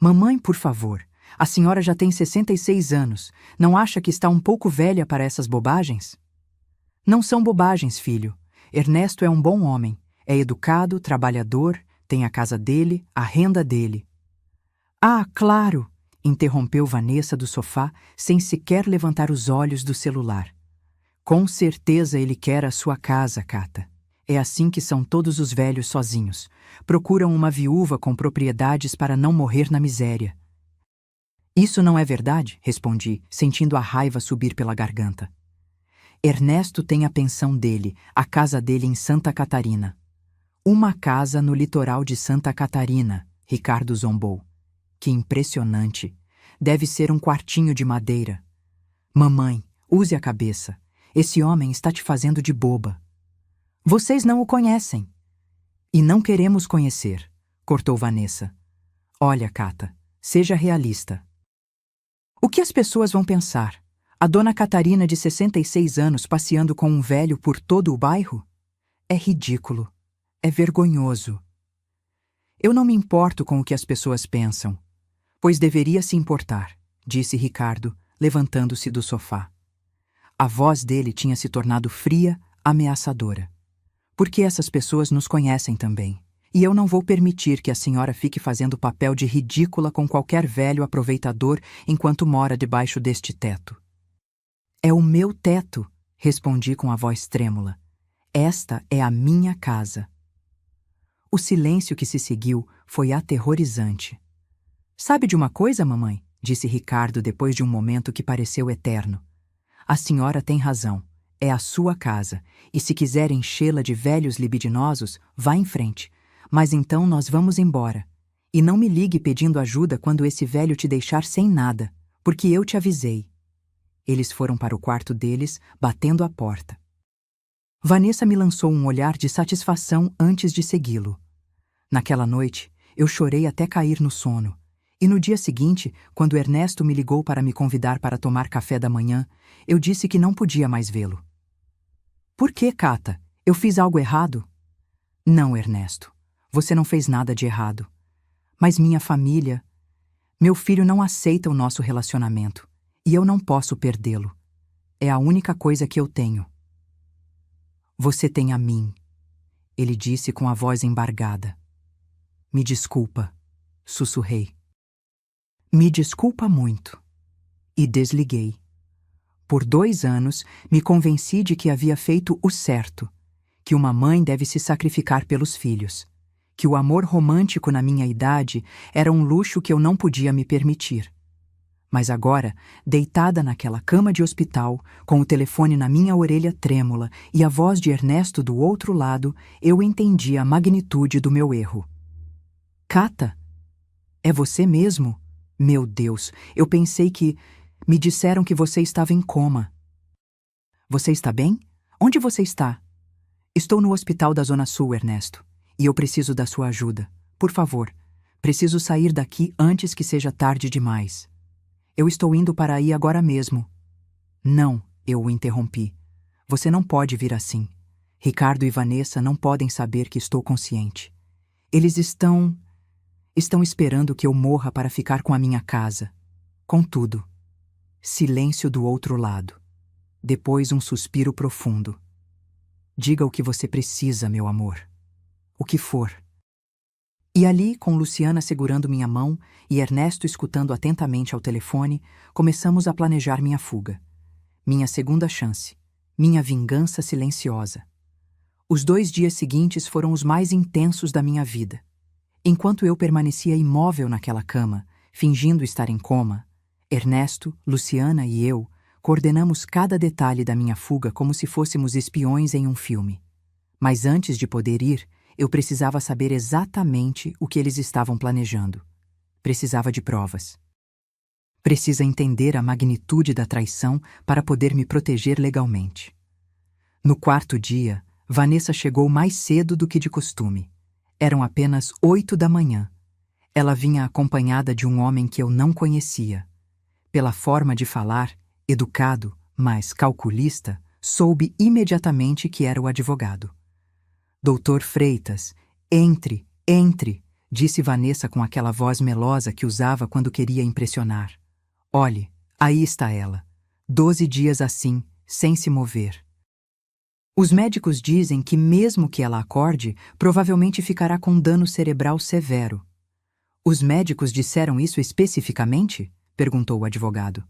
Mamãe, por favor, a senhora já tem 66 anos. Não acha que está um pouco velha para essas bobagens? Não são bobagens, filho. Ernesto é um bom homem. É educado, trabalhador, tem a casa dele, a renda dele. Ah, claro! Interrompeu Vanessa do sofá, sem sequer levantar os olhos do celular. Com certeza ele quer a sua casa, Cata. É assim que são todos os velhos sozinhos. Procuram uma viúva com propriedades para não morrer na miséria. Isso não é verdade, respondi, sentindo a raiva subir pela garganta. Ernesto tem a pensão dele, a casa dele em Santa Catarina. Uma casa no litoral de Santa Catarina, Ricardo zombou. Que impressionante. Deve ser um quartinho de madeira. Mamãe, use a cabeça. Esse homem está te fazendo de boba. Vocês não o conhecem. E não queremos conhecer, cortou Vanessa. Olha, Cata, seja realista. O que as pessoas vão pensar? A dona Catarina de 66 anos passeando com um velho por todo o bairro? É ridículo. É vergonhoso. Eu não me importo com o que as pessoas pensam. Pois deveria se importar, disse Ricardo, levantando-se do sofá. A voz dele tinha se tornado fria, ameaçadora. Porque essas pessoas nos conhecem também. E eu não vou permitir que a senhora fique fazendo papel de ridícula com qualquer velho aproveitador enquanto mora debaixo deste teto. É o meu teto, respondi com a voz trêmula. Esta é a minha casa. O silêncio que se seguiu foi aterrorizante. Sabe de uma coisa, mamãe? Disse Ricardo depois de um momento que pareceu eterno. A senhora tem razão. É a sua casa, e se quiser enchê-la de velhos libidinosos, vá em frente. Mas então nós vamos embora. E não me ligue pedindo ajuda quando esse velho te deixar sem nada, porque eu te avisei. Eles foram para o quarto deles, batendo a porta. Vanessa me lançou um olhar de satisfação antes de segui-lo. Naquela noite, eu chorei até cair no sono. E no dia seguinte, quando Ernesto me ligou para me convidar para tomar café da manhã, eu disse que não podia mais vê-lo. Por que, Cata? Eu fiz algo errado? Não, Ernesto. Você não fez nada de errado. Mas minha família... Meu filho não aceita o nosso relacionamento. E eu não posso perdê-lo. É a única coisa que eu tenho. Você tem a mim, ele disse com a voz embargada. Me desculpa, sussurrei. Me desculpa muito. E desliguei. Por 2 anos, me convenci de que havia feito o certo, que uma mãe deve se sacrificar pelos filhos, que o amor romântico na minha idade era um luxo que eu não podia me permitir. Mas agora, deitada naquela cama de hospital, com o telefone na minha orelha trêmula e a voz de Ernesto do outro lado, eu entendi a magnitude do meu erro. Cata, é você mesmo? Meu Deus, eu pensei que... Me disseram que você estava em coma. Você está bem? Onde você está? Estou no hospital da Zona Sul, Ernesto, e eu preciso da sua ajuda. Por favor, preciso sair daqui antes que seja tarde demais. Eu estou indo para aí agora mesmo. Não, eu o interrompi. Você não pode vir assim. Ricardo e Vanessa não podem saber que estou consciente. Eles estão esperando que eu morra para ficar com a minha casa. Contudo, silêncio do outro lado. Depois um suspiro profundo. Diga o que você precisa, meu amor. O que for. E ali, com Luciana segurando minha mão e Ernesto escutando atentamente ao telefone, começamos a planejar minha fuga. Minha segunda chance. minha vingança silenciosa. Os 2 dias seguintes foram os mais intensos da minha vida. Enquanto eu permanecia imóvel naquela cama, fingindo estar em coma, Ernesto, Luciana e eu coordenamos cada detalhe da minha fuga como se fôssemos espiões em um filme. Mas antes de poder ir, eu precisava saber exatamente o que eles estavam planejando. Precisava de provas. Precisa entender a magnitude da traição para poder me proteger legalmente. No 4º dia, Vanessa chegou mais cedo do que de costume. Eram apenas 8 da manhã. Ela vinha acompanhada de um homem que eu não conhecia. Pela forma de falar, educado, mas calculista, soube imediatamente que era o advogado. Doutor Freitas, entre, disse Vanessa com aquela voz melosa que usava quando queria impressionar. Olhe, aí está ela. 12 dias assim, sem se mover. Os médicos dizem que mesmo que ela acorde, provavelmente ficará com dano cerebral severo. Os médicos disseram isso especificamente? Perguntou o advogado.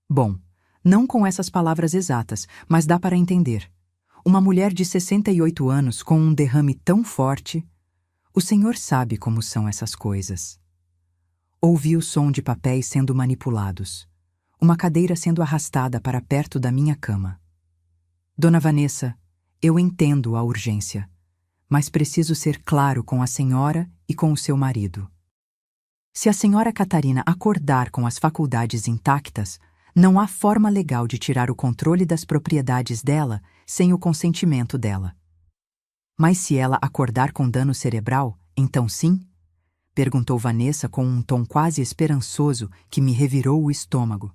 Bom, não com essas palavras exatas, mas dá para entender. Uma mulher de 68 anos com um derrame tão forte... O senhor sabe como são essas coisas. Ouvi o som de papéis sendo manipulados. Uma cadeira sendo arrastada para perto da minha cama. Dona Vanessa, eu entendo a urgência, mas preciso ser claro com a senhora e com o seu marido. Se a senhora Catarina acordar com as faculdades intactas, não há forma legal de tirar o controle das propriedades dela sem o consentimento dela. Mas se ela acordar com dano cerebral, então sim? Perguntou Vanessa com um tom quase esperançoso que me revirou o estômago.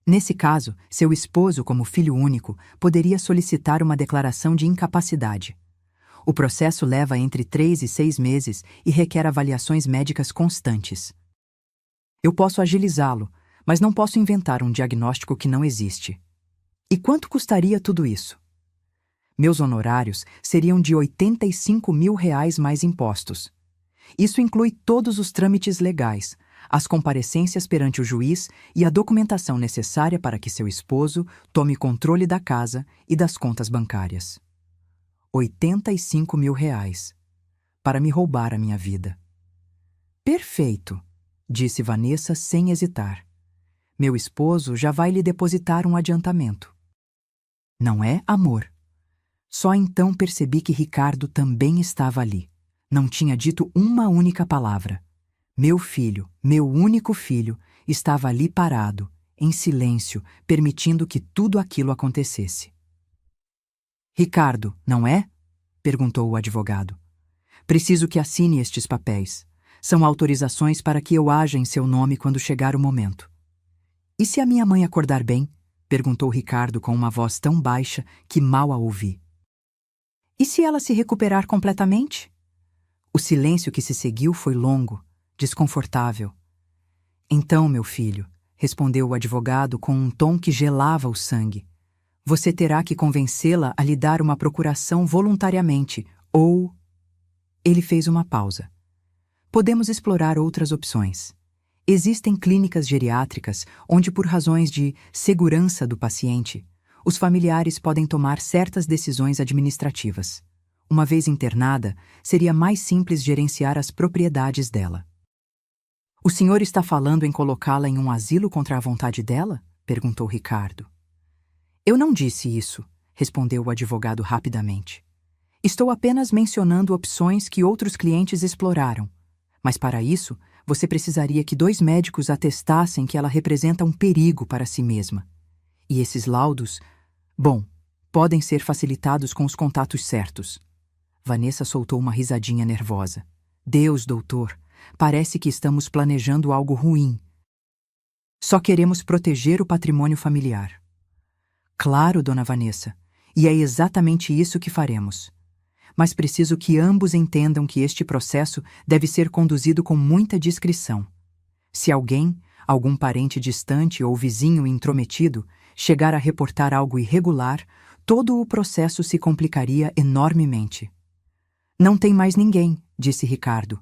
Nesse caso, seu esposo, como filho único, poderia solicitar uma declaração de incapacidade. O processo leva entre 3 e 6 meses e requer avaliações médicas constantes. Eu posso agilizá-lo, mas não posso inventar um diagnóstico que não existe. E quanto custaria tudo isso? Meus honorários seriam de R$85 mil mais impostos. Isso inclui todos os trâmites legais, as comparecências perante o juiz e a documentação necessária para que seu esposo tome controle da casa e das contas bancárias. R$85 mil para me roubar a minha vida. Perfeito, disse Vanessa sem hesitar. Meu esposo já vai lhe depositar um adiantamento. Não é, amor? Só então percebi que Ricardo também estava ali. Não tinha dito uma única palavra. Meu filho, meu único filho, estava ali parado, em silêncio, permitindo que tudo aquilo acontecesse. Ricardo, não é? Perguntou o advogado. Preciso que assine estes papéis. São autorizações para que eu haja em seu nome quando chegar o momento. E se a minha mãe acordar bem? Perguntou Ricardo com uma voz tão baixa que mal a ouvi. E se ela se recuperar completamente? O silêncio que se seguiu foi longo, desconfortável. Então, meu filho, respondeu o advogado com um tom que gelava o sangue, você terá que convencê-la a lhe dar uma procuração voluntariamente, ou... Ele fez uma pausa. Podemos explorar outras opções. Existem clínicas geriátricas onde, por razões de segurança do paciente, os familiares podem tomar certas decisões administrativas. Uma vez internada, seria mais simples gerenciar as propriedades dela. O senhor está falando em colocá-la em um asilo contra a vontade dela? Perguntou Ricardo. Eu não disse isso, respondeu o advogado rapidamente. Estou apenas mencionando opções que outros clientes exploraram. Mas para isso, você precisaria que 2 médicos atestassem que ela representa um perigo para si mesma. E esses laudos, bom, podem ser facilitados com os contatos certos. Vanessa soltou uma risadinha nervosa. Deus, doutor, parece que estamos planejando algo ruim. Só queremos proteger o patrimônio familiar. Claro, dona Vanessa, e é exatamente isso que faremos. Mas preciso que ambos entendam que este processo deve ser conduzido com muita discrição. Se alguém, algum parente distante ou vizinho intrometido, chegar a reportar algo irregular, todo o processo se complicaria enormemente. Não tem mais ninguém, disse Ricardo.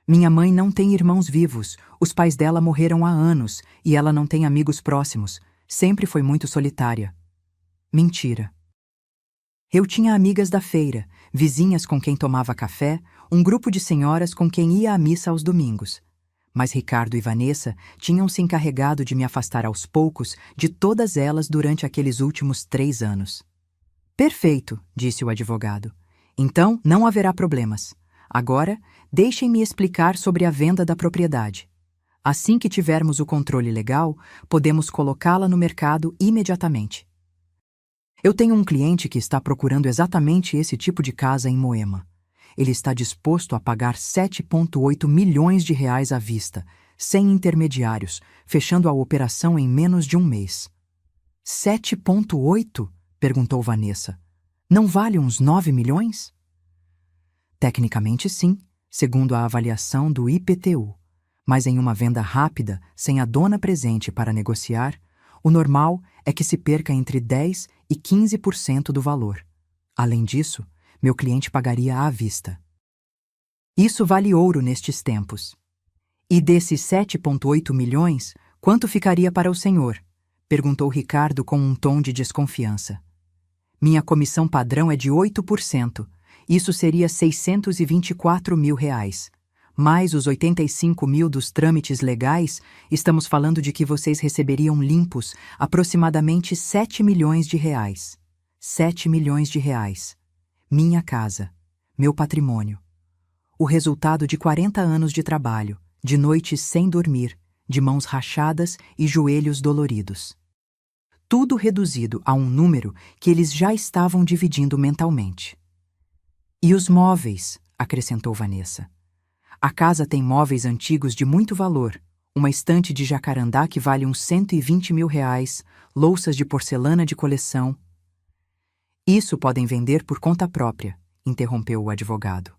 Minha mãe não tem irmãos vivos, os pais dela morreram há anos e ela não tem amigos próximos, sempre foi muito solitária. Mentira. Eu tinha amigas da feira, vizinhas com quem tomava café, um grupo de senhoras com quem ia à missa aos domingos. Mas Ricardo e Vanessa tinham se encarregado de me afastar aos poucos de todas elas durante aqueles últimos 3 anos. Perfeito, disse o advogado. Então não haverá problemas. Agora, deixem-me explicar sobre a venda da propriedade. Assim que tivermos o controle legal, podemos colocá-la no mercado imediatamente. Eu tenho um cliente que está procurando exatamente esse tipo de casa em Moema. Ele está disposto a pagar 7,8 milhões de reais à vista, sem intermediários, fechando a operação em menos de um mês. 7,8? Perguntou Vanessa. Não vale uns 9 milhões? Tecnicamente sim, segundo a avaliação do IPTU. Mas em uma venda rápida, sem a dona presente para negociar, o normal é que se perca entre 10% e 15% do valor. Além disso, meu cliente pagaria à vista. Isso vale ouro nestes tempos. E desses 7,8 milhões, quanto ficaria para o senhor? Perguntou Ricardo com um tom de desconfiança. Minha comissão padrão é de 8%. Isso seria 624 mil reais. Mais os 85 mil dos trâmites legais, estamos falando de que vocês receberiam limpos aproximadamente 7 milhões de reais. 7 milhões de reais. Minha casa. Meu patrimônio. O resultado de 40 anos de trabalho, de noites sem dormir, de mãos rachadas e joelhos doloridos. Tudo reduzido a um número que eles já estavam dividindo mentalmente. E os móveis, acrescentou Vanessa. A casa tem móveis antigos de muito valor, uma estante de jacarandá que vale uns 120 mil reais, louças de porcelana de coleção. Isso podem vender por conta própria, interrompeu o advogado.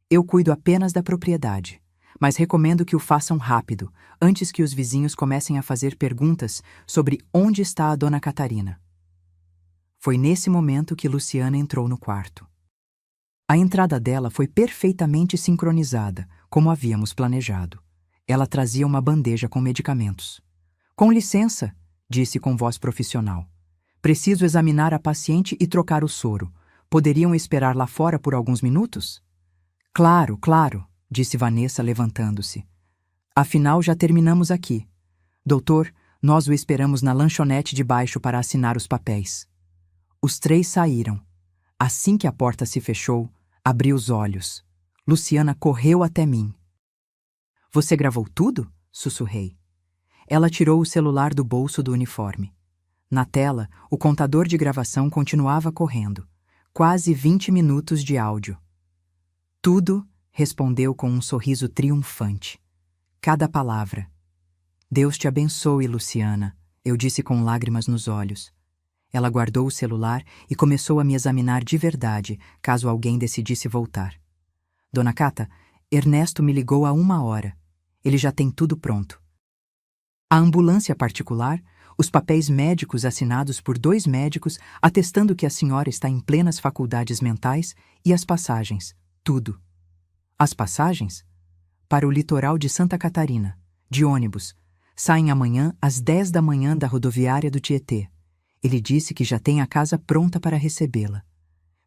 Eu cuido apenas da propriedade, mas recomendo que o façam rápido, antes que os vizinhos comecem a fazer perguntas sobre onde está a dona Catarina. Foi nesse momento que Luciana entrou no quarto. A entrada dela foi perfeitamente sincronizada, como havíamos planejado. Ela trazia uma bandeja com medicamentos. Com licença, disse com voz profissional. Preciso examinar a paciente e trocar o soro. Poderiam esperar lá fora por alguns minutos? Claro, claro, disse Vanessa levantando-se. Afinal, já terminamos aqui. Doutor, nós o esperamos na lanchonete de baixo para assinar os papéis. Os 3 saíram. Assim que a porta se fechou, abri os olhos. Luciana correu até mim. Você gravou tudo? Sussurrei. Ela tirou o celular do bolso do uniforme. Na tela, o contador de gravação continuava correndo. Quase 20 minutos de áudio. Tudo, respondeu com um sorriso triunfante. Cada palavra. Deus te abençoe, Luciana, eu disse com lágrimas nos olhos. Ela guardou o celular e começou a me examinar de verdade, caso alguém decidisse voltar. Dona Cata, Ernesto me ligou há 1 hora. Ele já tem tudo pronto. A ambulância particular, os papéis médicos assinados por 2 médicos atestando que a senhora está em plenas faculdades mentais e as passagens, tudo. As passagens? Para o litoral de Santa Catarina, de ônibus. Saem amanhã às 10 da manhã da rodoviária do Tietê. Ele disse que já tem a casa pronta para recebê-la.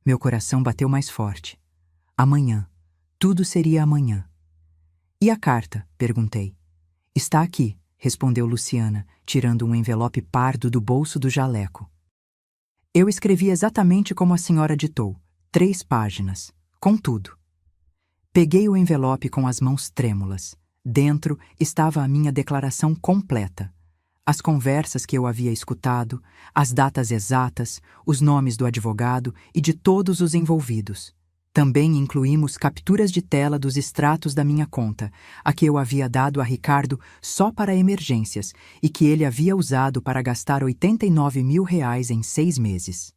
Meu coração bateu mais forte. Amanhã. Tudo seria amanhã. E a carta? Perguntei. Está aqui, respondeu Luciana, tirando um envelope pardo do bolso do jaleco. Eu escrevi exatamente como a senhora ditou, 3 páginas, com tudo. Peguei o envelope com as mãos trêmulas. Dentro estava a minha declaração completa. As conversas que eu havia escutado, as datas exatas, os nomes do advogado e de todos os envolvidos. Também incluímos capturas de tela dos extratos da minha conta, a que eu havia dado a Ricardo só para emergências e que ele havia usado para gastar 89 mil reais em 6 meses.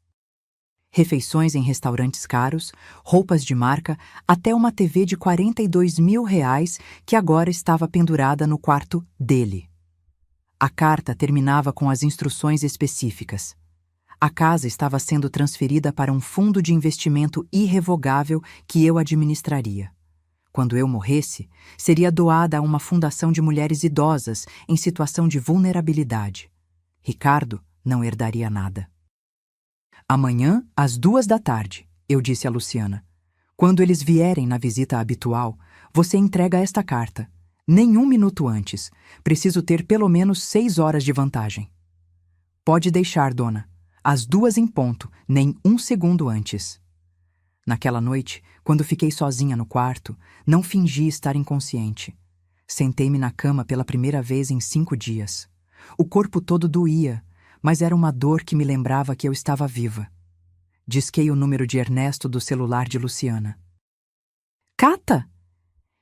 Refeições em restaurantes caros, roupas de marca, até uma TV de 42 mil reais que agora estava pendurada no quarto dele. A carta terminava com as instruções específicas. A casa estava sendo transferida para um fundo de investimento irrevogável que eu administraria. Quando eu morresse, seria doada a uma fundação de mulheres idosas em situação de vulnerabilidade. Ricardo não herdaria nada. Amanhã, às 2 da tarde, eu disse a Luciana. Quando eles vierem na visita habitual, você entrega esta carta. Nem 1 minuto antes. Preciso ter pelo menos 6 horas de vantagem. Pode deixar, dona. Às 2 em ponto, nem 1 segundo antes. Naquela noite, quando fiquei sozinha no quarto, não fingi estar inconsciente. Sentei-me na cama pela primeira vez em 5 dias. O corpo todo doía, mas era uma dor que me lembrava que eu estava viva. Disquei o número de Ernesto do celular de Luciana. Cata!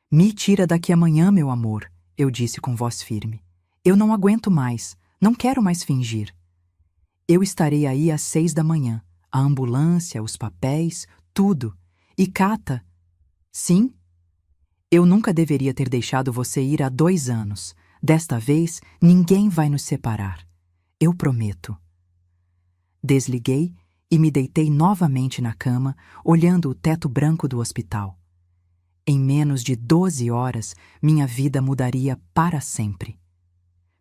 Me tira daqui amanhã, meu amor, eu disse com voz firme. Eu não aguento mais, não quero mais fingir. Eu estarei aí às 6 da manhã. A ambulância, os papéis, tudo. E Cata... Sim? Eu nunca deveria ter deixado você ir há 2 anos. Desta vez, ninguém vai nos separar. Eu prometo. Desliguei e me deitei novamente na cama, olhando o teto branco do hospital. Em menos de 12 horas, minha vida mudaria para sempre.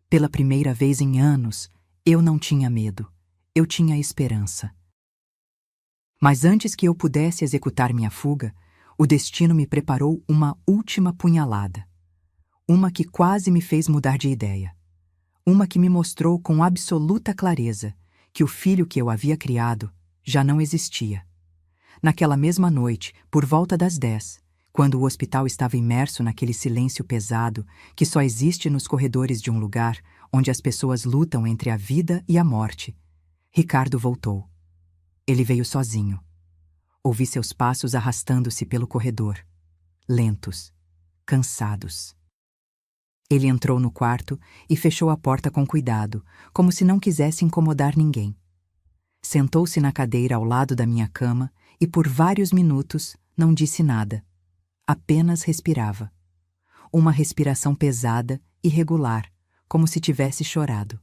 Pela primeira vez em anos, eu não tinha medo. Eu tinha esperança. Mas antes que eu pudesse executar minha fuga, o destino me preparou uma última punhalada. Uma que quase me fez mudar de ideia. Uma que me mostrou com absoluta clareza que o filho que eu havia criado já não existia. Naquela mesma noite, por volta das 10, quando o hospital estava imerso naquele silêncio pesado que só existe nos corredores de um lugar onde as pessoas lutam entre a vida e a morte, Ricardo voltou. Ele veio sozinho. Ouvi seus passos arrastando-se pelo corredor, lentos, cansados. Ele entrou no quarto e fechou a porta com cuidado, como se não quisesse incomodar ninguém. Sentou-se na cadeira ao lado da minha cama e por vários minutos não disse nada. Apenas respirava. Uma respiração pesada e regular, como se tivesse chorado.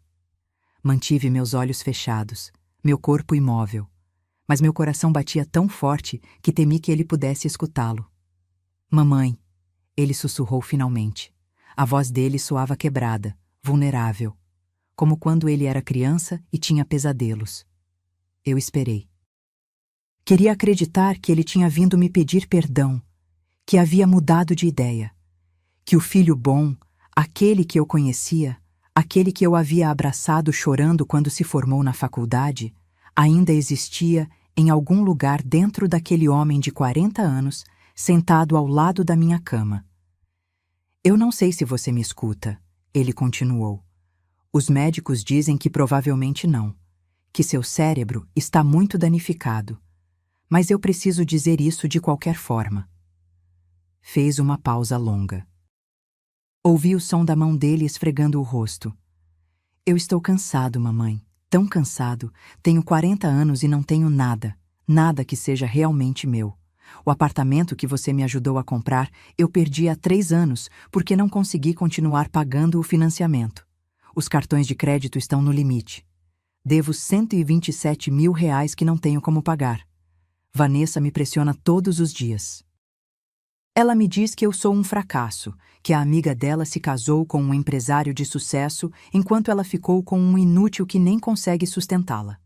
Mantive meus olhos fechados, meu corpo imóvel, mas meu coração batia tão forte que temi que ele pudesse escutá-lo. Mamãe, ele sussurrou finalmente. A voz dele soava quebrada, vulnerável, como quando ele era criança e tinha pesadelos. Eu esperei. Queria acreditar que ele tinha vindo me pedir perdão, que havia mudado de ideia, que o filho bom, aquele que eu conhecia, aquele que eu havia abraçado chorando quando se formou na faculdade, ainda existia em algum lugar dentro daquele homem de 40 anos, sentado ao lado da minha cama. Eu não sei se você me escuta, ele continuou. Os médicos dizem que provavelmente não, que seu cérebro está muito danificado. Mas eu preciso dizer isso de qualquer forma. Fez uma pausa longa. Ouvi o som da mão dele esfregando o rosto. Eu estou cansado, mamãe. Tão cansado. Tenho 40 anos e não tenho nada. Nada que seja realmente meu. O apartamento que você me ajudou a comprar, eu perdi há 3 anos porque não consegui continuar pagando o financiamento. Os cartões de crédito estão no limite. Devo R$ 127 mil que não tenho como pagar. Vanessa me pressiona todos os dias. Ela me diz que eu sou um fracasso, que a amiga dela se casou com um empresário de sucesso enquanto ela ficou com um inútil que nem consegue sustentá-la.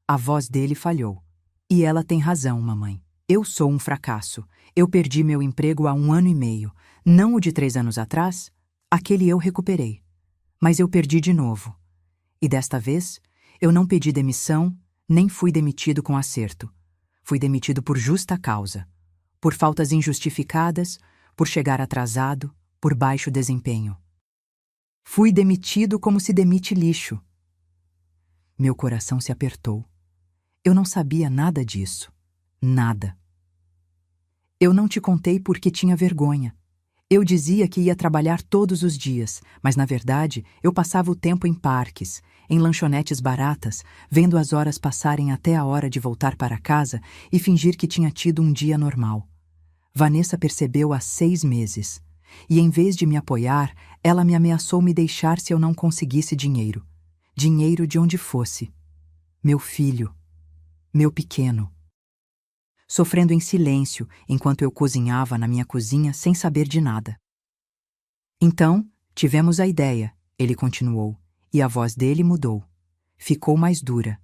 A voz dele falhou. E ela tem razão, mamãe. Eu sou um fracasso. Eu perdi meu emprego há 1 ano e meio. Não o de 3 anos atrás. Aquele eu recuperei. Mas eu perdi de novo. E desta vez, eu não pedi demissão, nem fui demitido com acerto. Fui demitido por justa causa. Por faltas injustificadas, por chegar atrasado, por baixo desempenho. Fui demitido como se demite lixo. Meu coração se apertou. Eu não sabia nada disso. Nada. Eu não te contei porque tinha vergonha. Eu dizia que ia trabalhar todos os dias, mas na verdade eu passava o tempo em parques, em lanchonetes baratas, vendo as horas passarem até a hora de voltar para casa e fingir que tinha tido um dia normal. Vanessa percebeu há 6 meses, e em vez de me apoiar, ela me ameaçou me deixar se eu não conseguisse dinheiro. Dinheiro de onde fosse. Meu filho. Meu pequeno. Sofrendo em silêncio enquanto eu cozinhava na minha cozinha sem saber de nada. Então, tivemos a ideia, ele continuou, e a voz dele mudou. Ficou mais dura.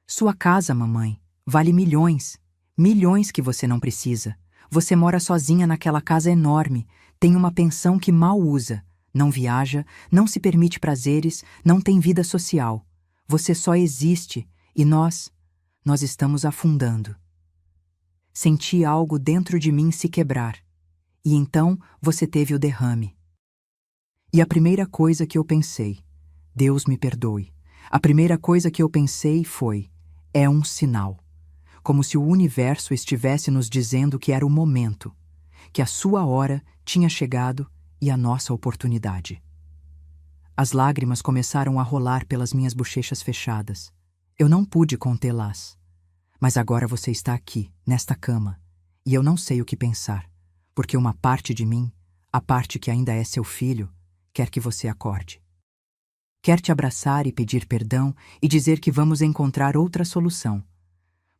Sua casa, mamãe, vale milhões. Milhões que você não precisa. Você mora sozinha naquela casa enorme, tem uma pensão que mal usa, não viaja, não se permite prazeres, não tem vida social. Você só existe e nós estamos afundando. Senti algo dentro de mim se quebrar. E então você teve o derrame. E a primeira coisa que eu pensei, Deus me perdoe, a primeira coisa que eu pensei foi, é um sinal. Como se o universo estivesse nos dizendo que era o momento, que a sua hora tinha chegado e a nossa oportunidade. As lágrimas começaram a rolar pelas minhas bochechas fechadas. Eu não pude contê-las. Mas agora você está aqui, nesta cama, e eu não sei o que pensar, porque uma parte de mim, a parte que ainda é seu filho, quer que você acorde. Quer te abraçar e pedir perdão e dizer que vamos encontrar outra solução.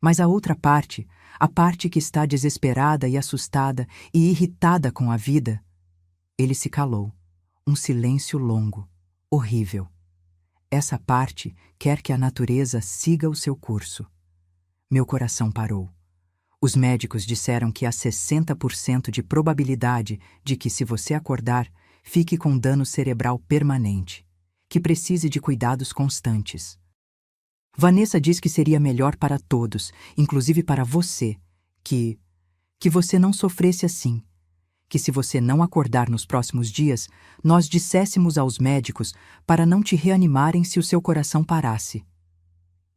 Mas a outra parte, a parte que está desesperada e assustada e irritada com a vida, ele se calou. Um silêncio longo, horrível. Essa parte quer que a natureza siga o seu curso. Meu coração parou. Os médicos disseram que há 60% de probabilidade de que, se você acordar, fique com dano cerebral permanente, que precise de cuidados constantes. Vanessa diz que seria melhor para todos, inclusive para você, que você não sofresse assim, que se você não acordar nos próximos dias, nós disséssemos aos médicos para não te reanimarem se o seu coração parasse.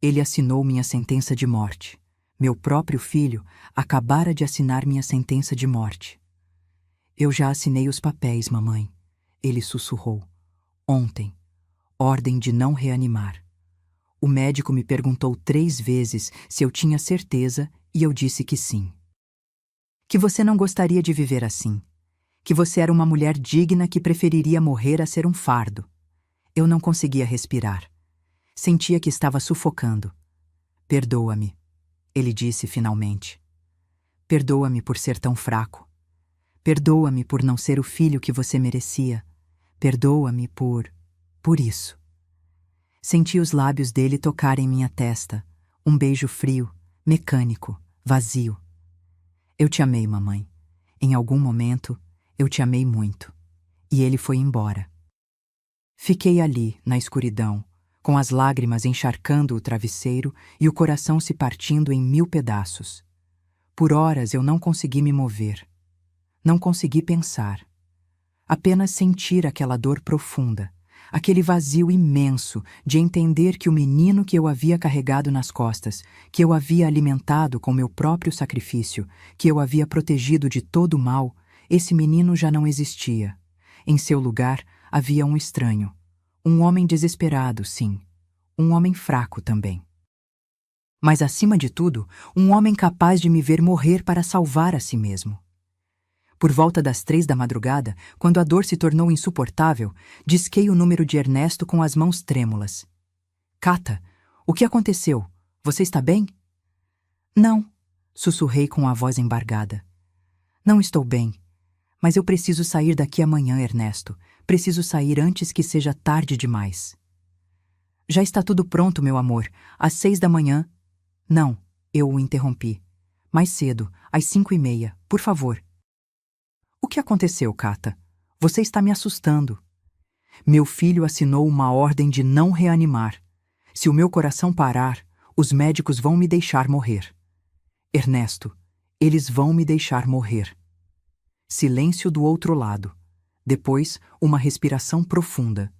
Ele assinou minha sentença de morte. Meu próprio filho acabara de assinar minha sentença de morte. Eu já assinei os papéis, mamãe. Ele sussurrou. Ontem. Ordem de não reanimar. O médico me perguntou 3 vezes se eu tinha certeza e eu disse que sim. Que você não gostaria de viver assim. Que você era uma mulher digna que preferiria morrer a ser um fardo. Eu não conseguia respirar. Sentia que estava sufocando. Perdoa-me, ele disse finalmente. Perdoa-me por ser tão fraco. Perdoa-me por não ser o filho que você merecia. Perdoa-me por isso. Senti os lábios dele tocarem minha testa. Um beijo frio, mecânico, vazio. Eu te amei, mamãe. Em algum momento, eu te amei muito. E ele foi embora. Fiquei ali, na escuridão, com as lágrimas encharcando o travesseiro e o coração se partindo em 1000 pedaços. Por horas eu não consegui me mover. Não consegui pensar. Apenas sentir aquela dor profunda, aquele vazio imenso de entender que o menino que eu havia carregado nas costas, que eu havia alimentado com meu próprio sacrifício, que eu havia protegido de todo o mal, esse menino já não existia. Em seu lugar havia um estranho. Um homem desesperado, sim. Um homem fraco também. Mas, acima de tudo, um homem capaz de me ver morrer para salvar a si mesmo. Por volta das 3 da madrugada, quando a dor se tornou insuportável, disquei o número de Ernesto com as mãos trêmulas. Cata, o que aconteceu? Você está bem? Não, sussurrei com a voz embargada. Não estou bem, mas eu preciso sair daqui amanhã, Ernesto. Preciso sair antes que seja tarde demais. Já está tudo pronto, meu amor. Às 6 da manhã. Não, eu o interrompi. Mais cedo, às 5:30, por favor. O que aconteceu, Cata? Você está me assustando. Meu filho assinou uma ordem de não reanimar. Se o meu coração parar, os médicos vão me deixar morrer. Ernesto, eles vão me deixar morrer. Silêncio do outro lado. Depois, uma respiração profunda.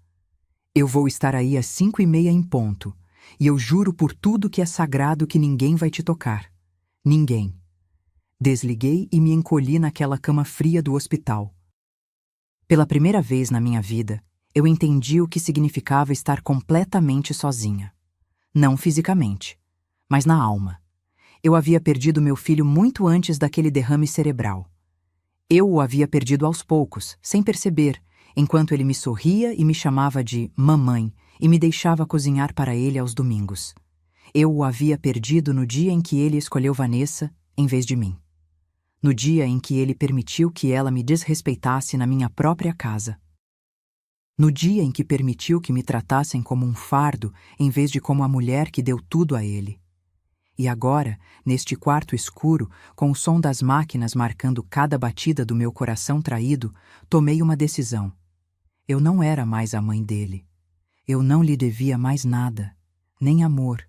Eu vou estar aí às 5:30 em ponto, e eu juro por tudo que é sagrado que ninguém vai te tocar. Ninguém. Desliguei e me encolhi naquela cama fria do hospital. Pela primeira vez na minha vida, eu entendi o que significava estar completamente sozinha. Não fisicamente, mas na alma. Eu havia perdido meu filho muito antes daquele derrame cerebral. Eu o havia perdido aos poucos, sem perceber, enquanto ele me sorria e me chamava de mamãe e me deixava cozinhar para ele aos domingos. Eu o havia perdido no dia em que ele escolheu Vanessa em vez de mim. No dia em que ele permitiu que ela me desrespeitasse na minha própria casa. No dia em que permitiu que me tratassem como um fardo em vez de como a mulher que deu tudo a ele. E agora, neste quarto escuro, com o som das máquinas marcando cada batida do meu coração traído, tomei uma decisão. Eu não era mais a mãe dele. Eu não lhe devia mais nada, nem amor,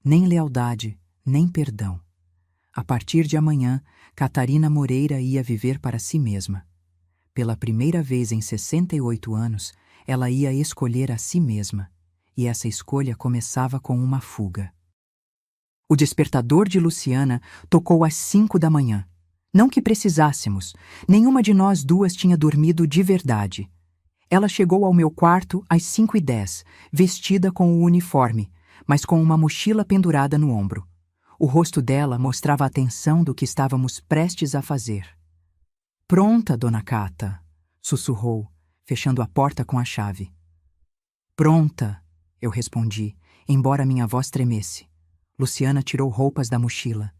nem lealdade, nem perdão. A partir de amanhã, Catarina Moreira ia viver para si mesma. Pela primeira vez em 68 anos, ela ia escolher a si mesma, e essa escolha começava com uma fuga. O despertador de Luciana tocou às 5 da manhã. Não que precisássemos, nenhuma de nós duas tinha dormido de verdade. Ela chegou ao meu quarto às 5:10, vestida com o uniforme, mas com uma mochila pendurada no ombro. O rosto dela mostrava a tensão do que estávamos prestes a fazer. "Pronta, dona Cata", sussurrou, fechando a porta com a chave. "Pronta", eu respondi, embora minha voz tremesse. Luciana tirou roupas da mochila.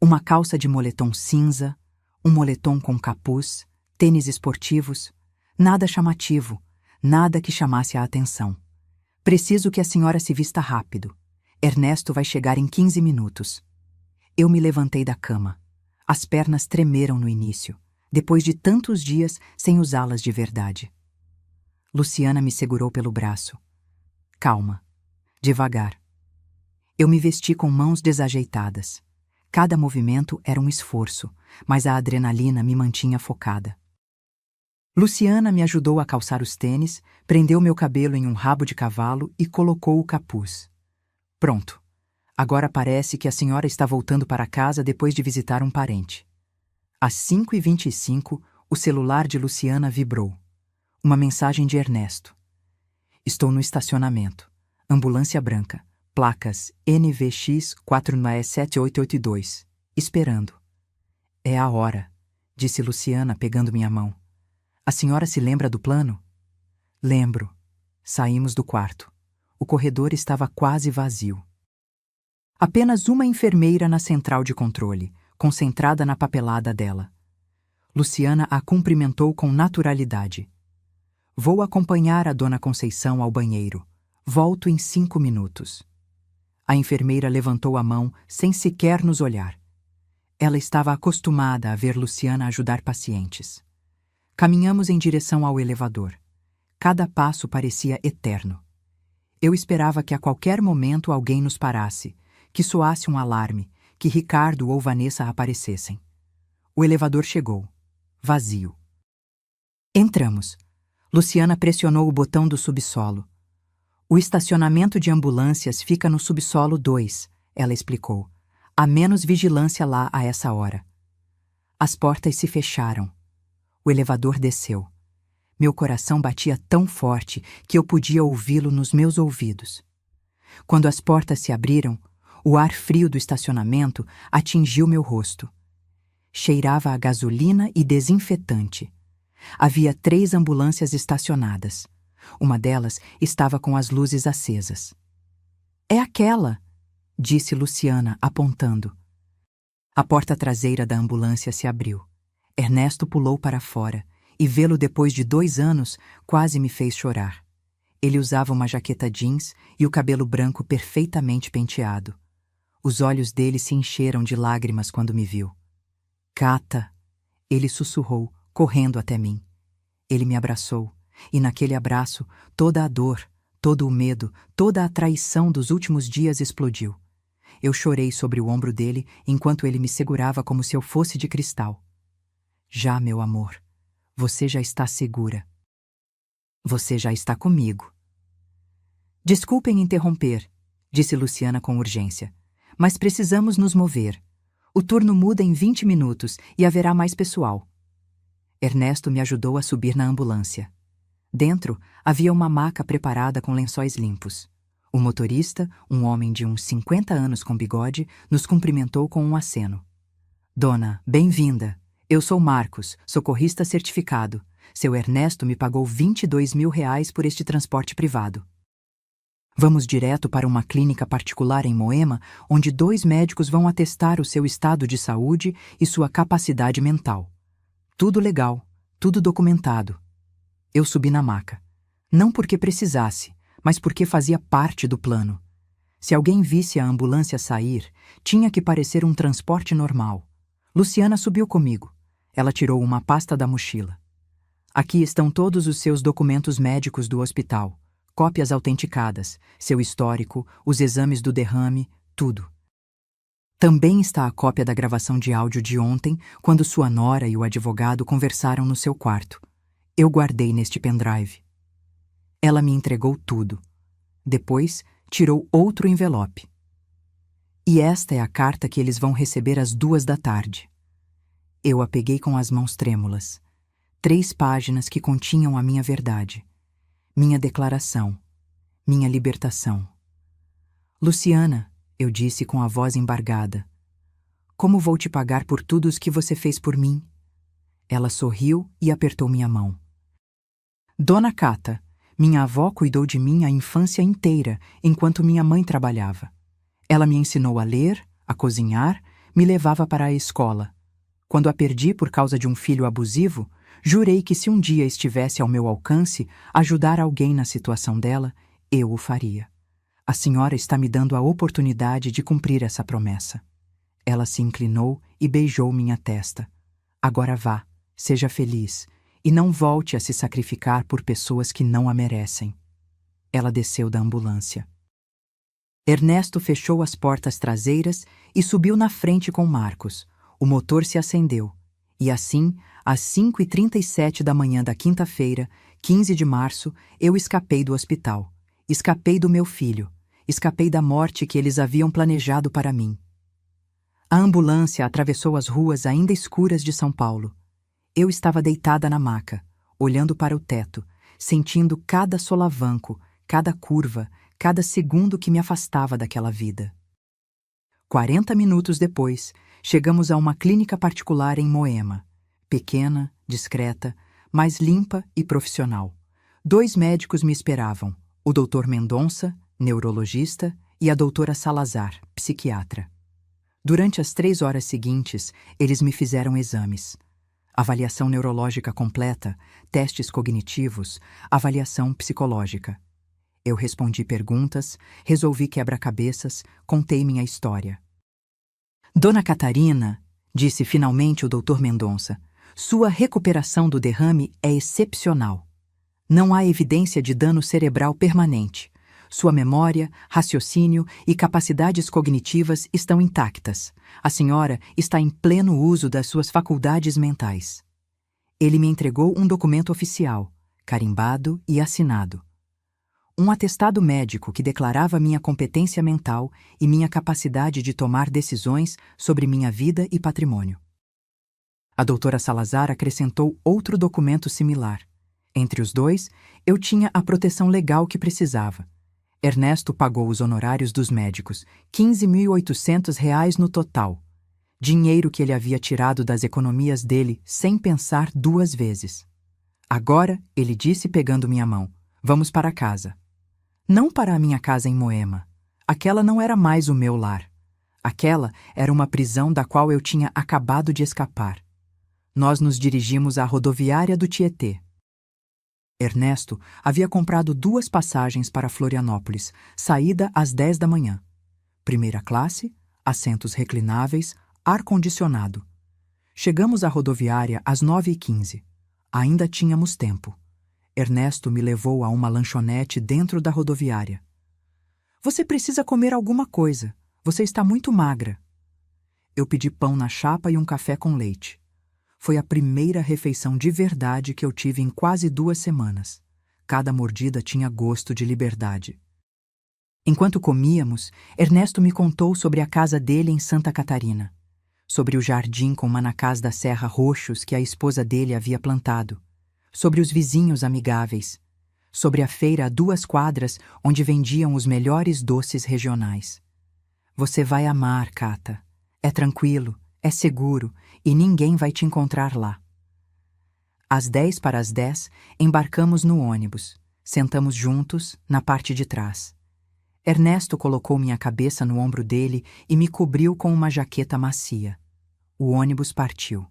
Uma calça de moletom cinza, um moletom com capuz, tênis esportivos, nada chamativo, nada que chamasse a atenção. "Preciso que a senhora se vista rápido. Ernesto vai chegar em 15 minutos. Eu me levantei da cama. As pernas tremeram no início, depois de tantos dias sem usá-las de verdade. Luciana me segurou pelo braço. "Calma. Devagar." Eu me vesti com mãos desajeitadas. Cada movimento era um esforço, mas a adrenalina me mantinha focada. Luciana me ajudou a calçar os tênis, prendeu meu cabelo em um rabo de cavalo e colocou o capuz. "Pronto. Agora parece que a senhora está voltando para casa depois de visitar um parente." Às 5:25, o celular de Luciana vibrou. Uma mensagem de Ernesto. "Estou no estacionamento. Ambulância branca. Placas NVX 47882. Esperando." "É a hora", disse Luciana, pegando minha mão. "A senhora se lembra do plano?" "Lembro." Saímos do quarto. O corredor estava quase vazio. Apenas uma enfermeira na central de controle, concentrada na papelada dela. Luciana a cumprimentou com naturalidade. "Vou acompanhar a dona Conceição ao banheiro. Volto em 5 minutos." A enfermeira levantou a mão sem sequer nos olhar. Ela estava acostumada a ver Luciana ajudar pacientes. Caminhamos em direção ao elevador. Cada passo parecia eterno. Eu esperava que a qualquer momento alguém nos parasse, que soasse um alarme, que Ricardo ou Vanessa aparecessem. O elevador chegou. Vazio. Entramos. Luciana pressionou o botão do subsolo. "O estacionamento de ambulâncias fica no subsolo 2, ela explicou. "Há menos vigilância lá a essa hora." As portas se fecharam. O elevador desceu. Meu coração batia tão forte que eu podia ouvi-lo nos meus ouvidos. Quando as portas se abriram, o ar frio do estacionamento atingiu meu rosto. Cheirava a gasolina e desinfetante. Havia 3 ambulâncias estacionadas. Uma delas estava com as luzes acesas. "É aquela", disse Luciana, apontando. A porta traseira da ambulância se abriu. Ernesto pulou para fora, e vê-lo depois de 2 anos quase me fez chorar. Ele usava uma jaqueta jeans e o cabelo branco perfeitamente penteado. Os olhos dele se encheram de lágrimas quando me viu. "Cata", ele sussurrou, correndo até mim. Ele me abraçou, e naquele abraço, toda a dor, todo o medo, toda a traição dos últimos dias explodiu. Eu chorei sobre o ombro dele enquanto ele me segurava como se eu fosse de cristal. "Já, meu amor, você já está segura. Você já está comigo." "Desculpem interromper", disse Luciana com urgência, "mas precisamos nos mover. O turno muda em 20 minutos e haverá mais pessoal." Ernesto me ajudou a subir na ambulância. Dentro, havia uma maca preparada com lençóis limpos. O motorista, um homem de uns 50 anos com bigode, nos cumprimentou com um aceno. "Dona, bem-vinda. Eu sou Marcos, socorrista certificado. Seu Ernesto me pagou R$ 22.000 por este transporte privado. Vamos direto para uma clínica particular em Moema, onde 2 médicos vão atestar o seu estado de saúde e sua capacidade mental. Tudo legal, tudo documentado." Eu subi na maca. Não porque precisasse, mas porque fazia parte do plano. Se alguém visse a ambulância sair, tinha que parecer um transporte normal. Luciana subiu comigo. Ela tirou uma pasta da mochila. Aqui estão todos os seus documentos médicos do hospital, cópias autenticadas, seu histórico, os exames do derrame, tudo. Também está a cópia da gravação de áudio de ontem, quando sua nora e o advogado conversaram no seu quarto. Eu guardei neste pendrive. Ela me entregou tudo. Depois, tirou outro envelope. E esta é a carta que eles vão receber às 2 da tarde. Eu a peguei com as mãos trêmulas. 3 páginas que continham a minha verdade. Minha declaração. Minha libertação. Luciana, eu disse com a voz embargada, como vou te pagar por tudo o que você fez por mim? Ela sorriu e apertou minha mão. Dona Cata, minha avó cuidou de mim a infância inteira, enquanto minha mãe trabalhava. Ela me ensinou a ler, a cozinhar, me levava para a escola. Quando a perdi por causa de um filho abusivo, jurei que se um dia estivesse ao meu alcance ajudar alguém na situação dela, eu o faria. A senhora está me dando a oportunidade de cumprir essa promessa. Ela se inclinou e beijou minha testa. Agora vá, seja feliz, e não volte a se sacrificar por pessoas que não a merecem. Ela desceu da ambulância. Ernesto fechou as portas traseiras e subiu na frente com Marcos. O motor se acendeu. E assim, às 5h37 da manhã da quinta-feira, 15 de março, eu escapei do hospital. Escapei do meu filho. Escapei da morte que eles haviam planejado para mim. A ambulância atravessou as ruas ainda escuras de São Paulo. Eu estava deitada na maca, olhando para o teto, sentindo cada solavanco, cada curva, cada segundo que me afastava daquela vida. 40 minutos depois, chegamos a uma clínica particular em Moema. Pequena, discreta, mas limpa e profissional. 2 médicos me esperavam, o Dr. Mendonça, neurologista, e a doutora Salazar, psiquiatra. Durante as 3 horas seguintes, eles me fizeram exames. Avaliação neurológica completa, testes cognitivos, avaliação psicológica. Eu respondi perguntas, resolvi quebra-cabeças, contei minha história. Dona Catarina, disse finalmente o Dr. Mendonça, sua recuperação do derrame é excepcional. Não há evidência de dano cerebral permanente. Sua memória, raciocínio e capacidades cognitivas estão intactas. A senhora está em pleno uso das suas faculdades mentais. Ele me entregou um documento oficial, carimbado e assinado. Um atestado médico que declarava minha competência mental e minha capacidade de tomar decisões sobre minha vida e patrimônio. A doutora Salazar acrescentou outro documento similar. Entre os dois, eu tinha a proteção legal que precisava. Ernesto pagou os honorários dos médicos, R$ 15.800 no total. Dinheiro que ele havia tirado das economias dele sem pensar 2 vezes. Agora, ele disse pegando minha mão, vamos para casa. Não para a minha casa em Moema. Aquela não era mais o meu lar. Aquela era uma prisão da qual eu tinha acabado de escapar. Nós nos dirigimos à rodoviária do Tietê. Ernesto havia comprado 2 passagens para Florianópolis, saída às 10 da manhã. Primeira classe, assentos reclináveis, ar-condicionado. Chegamos à rodoviária às 9h15. Ainda tínhamos tempo. Ernesto me levou a uma lanchonete dentro da rodoviária. Você precisa comer alguma coisa. Você está muito magra. Eu pedi pão na chapa e um café com leite. Foi a primeira refeição de verdade que eu tive em quase 2 semanas. Cada mordida tinha gosto de liberdade. Enquanto comíamos, Ernesto me contou sobre a casa dele em Santa Catarina, sobre o jardim com manacás da Serra roxos que a esposa dele havia plantado, sobre os vizinhos amigáveis, sobre a feira a 2 quadras onde vendiam os melhores doces regionais. Você vai amar, Cata. É tranquilo, é seguro e ninguém vai te encontrar lá. Às 10:50, embarcamos no ônibus. Sentamos juntos, na parte de trás. Ernesto colocou minha cabeça no ombro dele e me cobriu com uma jaqueta macia. O ônibus partiu.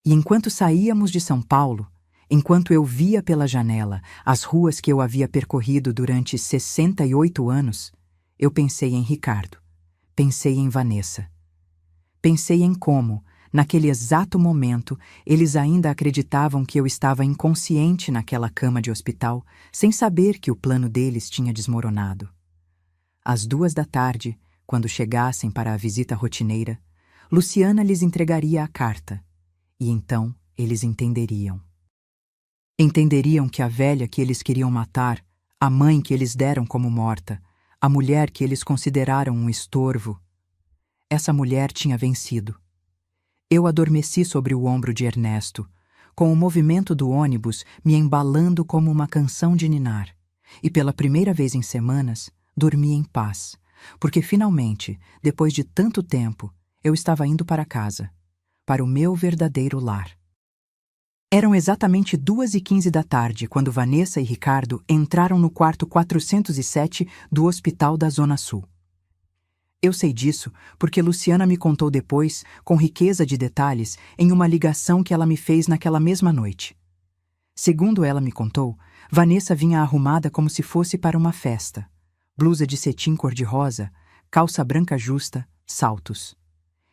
E enquanto saíamos de São Paulo, enquanto eu via pela janela as ruas que eu havia percorrido durante 68 anos, Eu pensei em Ricardo. Pensei em Vanessa. Pensei em como, naquele exato momento, eles ainda acreditavam que eu estava inconsciente naquela cama de hospital, sem saber que o plano deles tinha desmoronado. Às 2 da tarde, quando chegassem para a visita rotineira, Luciana lhes entregaria a carta, e então eles entenderiam. Entenderiam que a velha que eles queriam matar, a mãe que eles deram como morta, a mulher que eles consideraram um estorvo, essa mulher tinha vencido. Eu adormeci sobre o ombro de Ernesto, com o movimento do ônibus me embalando como uma canção de ninar, e pela primeira vez em semanas, dormi em paz, porque finalmente, depois de tanto tempo, eu estava indo para casa, para o meu verdadeiro lar. Eram exatamente 2h15 da tarde quando Vanessa e Ricardo entraram no quarto 407 do Hospital da Zona Sul. Eu sei disso porque Luciana me contou depois, com riqueza de detalhes, em uma ligação que ela me fez naquela mesma noite. Segundo ela me contou, Vanessa vinha arrumada como se fosse para uma festa. Blusa de cetim cor-de-rosa, calça branca justa, saltos.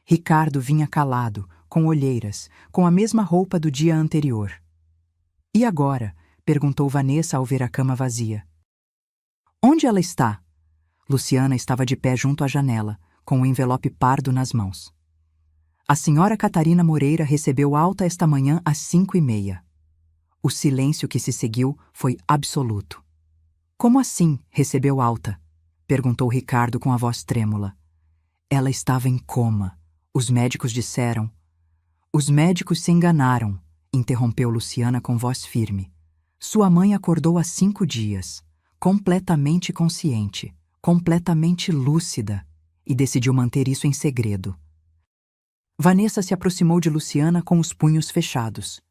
Ricardo vinha calado, com olheiras, com a mesma roupa do dia anterior. E agora? Perguntou Vanessa ao ver a cama vazia. Onde ela está? Luciana estava de pé junto à janela, com o envelope pardo nas mãos. A senhora Catarina Moreira recebeu alta esta manhã às 5h30. O silêncio que se seguiu foi absoluto. Como assim recebeu alta? Perguntou Ricardo com a voz trêmula. Ela estava em coma. Os médicos disseram. Os médicos se enganaram, interrompeu Luciana com voz firme. Sua mãe acordou há 5 dias, completamente consciente, completamente lúcida, e decidiu manter isso em segredo. Vanessa se aproximou de Luciana com os punhos fechados.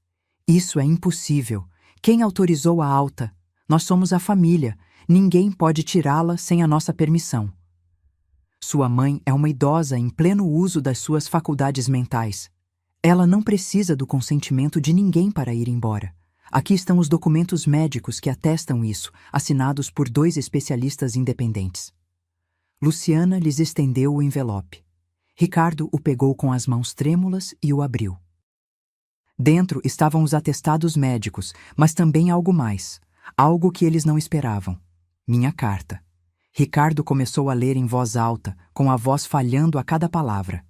Isso é impossível. Quem autorizou a alta? Nós somos a família. Ninguém pode tirá-la sem a nossa permissão. Sua mãe é uma idosa em pleno uso das suas faculdades mentais. Ela não precisa do consentimento de ninguém para ir embora. Aqui estão os documentos médicos que atestam isso, assinados por 2 especialistas independentes. Luciana lhes estendeu o envelope. Ricardo o pegou com as mãos trêmulas e o abriu. Dentro estavam os atestados médicos, mas também algo mais, algo que eles não esperavam. Minha carta. Ricardo começou a ler em voz alta, com a voz falhando a cada palavra.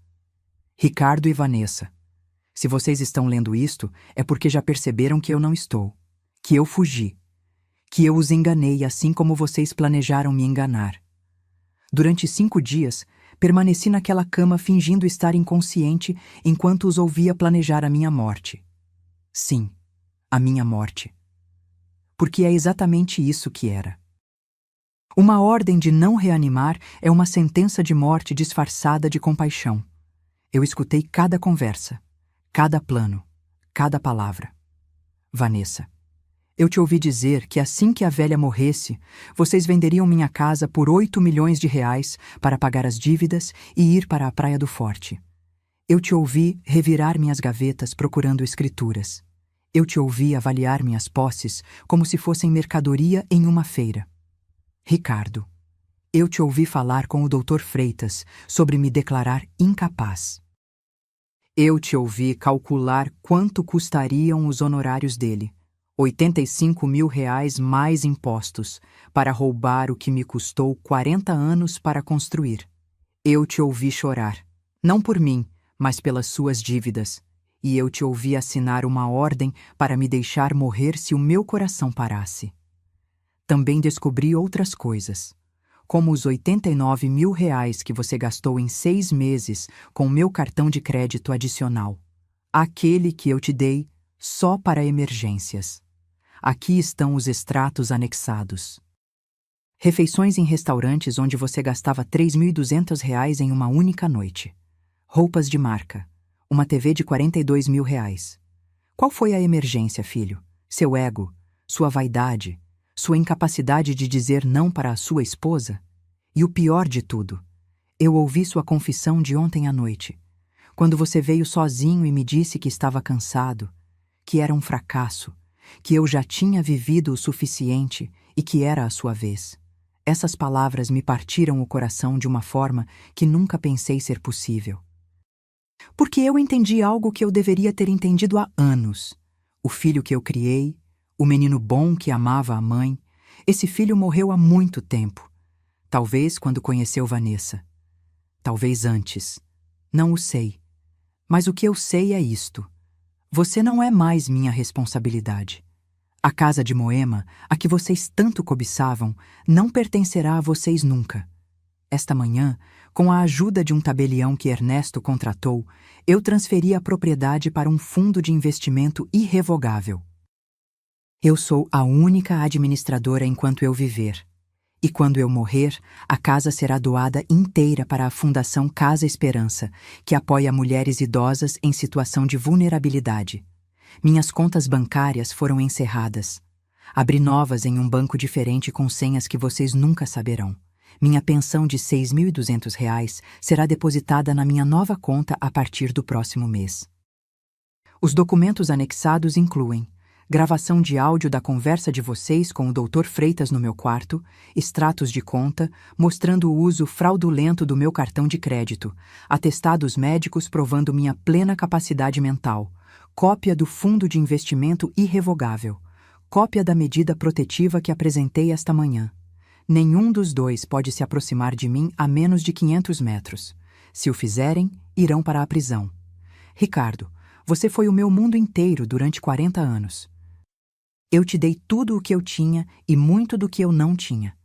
Ricardo e Vanessa. Se vocês estão lendo isto, é porque já perceberam que eu não estou, que eu fugi, que eu os enganei assim como vocês planejaram me enganar. Durante 5 dias, permaneci naquela cama fingindo estar inconsciente enquanto os ouvia planejar a minha morte. Sim, a minha morte. Porque é exatamente isso que era. Uma ordem de não reanimar é uma sentença de morte disfarçada de compaixão. Eu escutei cada conversa, cada plano, cada palavra. Vanessa, eu te ouvi dizer que assim que a velha morresse, vocês venderiam minha casa por 8 milhões de reais para pagar as dívidas e ir para a Praia do Forte. Eu te ouvi revirar minhas gavetas procurando escrituras. Eu te ouvi avaliar minhas posses como se fossem mercadoria em uma feira. Ricardo, eu te ouvi falar com o Dr. Freitas sobre me declarar incapaz. Eu te ouvi calcular quanto custariam os honorários dele, 85 mil reais mais impostos, para roubar o que me custou 40 anos para construir. Eu te ouvi chorar, não por mim, mas pelas suas dívidas, e eu te ouvi assinar uma ordem para me deixar morrer se o meu coração parasse. Também descobri outras coisas, como os 89 mil reais que você gastou em 6 meses com meu cartão de crédito adicional, aquele que eu te dei só para emergências. Aqui estão os extratos anexados. Refeições em restaurantes onde você gastava 3.200 reais em uma única noite. Roupas de marca. Uma TV de 42 mil reais. Qual foi a emergência, filho? Seu ego? Sua vaidade? Sua incapacidade de dizer não para a sua esposa? E o pior de tudo, eu ouvi sua confissão de ontem à noite, quando você veio sozinho e me disse que estava cansado, que era um fracasso, que eu já tinha vivido o suficiente e que era a sua vez. Essas palavras me partiram o coração de uma forma que nunca pensei ser possível. Porque eu entendi algo que eu deveria ter entendido há anos. O filho que eu criei, o menino bom que amava a mãe, esse filho morreu há muito tempo. Talvez quando conheceu Vanessa. Talvez antes. Não o sei. Mas o que eu sei é isto. Você não é mais minha responsabilidade. A casa de Moema, a que vocês tanto cobiçavam, não pertencerá a vocês nunca. Esta manhã, com a ajuda de um tabelião que Ernesto contratou, eu transferi a propriedade para um fundo de investimento irrevogável. Eu sou a única administradora enquanto eu viver. E quando eu morrer, a casa será doada inteira para a Fundação Casa Esperança, que apoia mulheres idosas em situação de vulnerabilidade. Minhas contas bancárias foram encerradas. Abri novas em um banco diferente com senhas que vocês nunca saberão. Minha pensão de R$ 6.200 será depositada na minha nova conta a partir do próximo mês. Os documentos anexados incluem gravação de áudio da conversa de vocês com o Dr. Freitas no meu quarto, extratos de conta, mostrando o uso fraudulento do meu cartão de crédito, atestados médicos provando minha plena capacidade mental, cópia do fundo de investimento irrevogável, cópia da medida protetiva que apresentei esta manhã. Nenhum dos dois pode se aproximar de mim a menos de 500 metros. Se o fizerem, irão para a prisão. Ricardo, você foi o meu mundo inteiro durante 40 anos. Eu te dei tudo o que eu tinha e muito do que eu não tinha.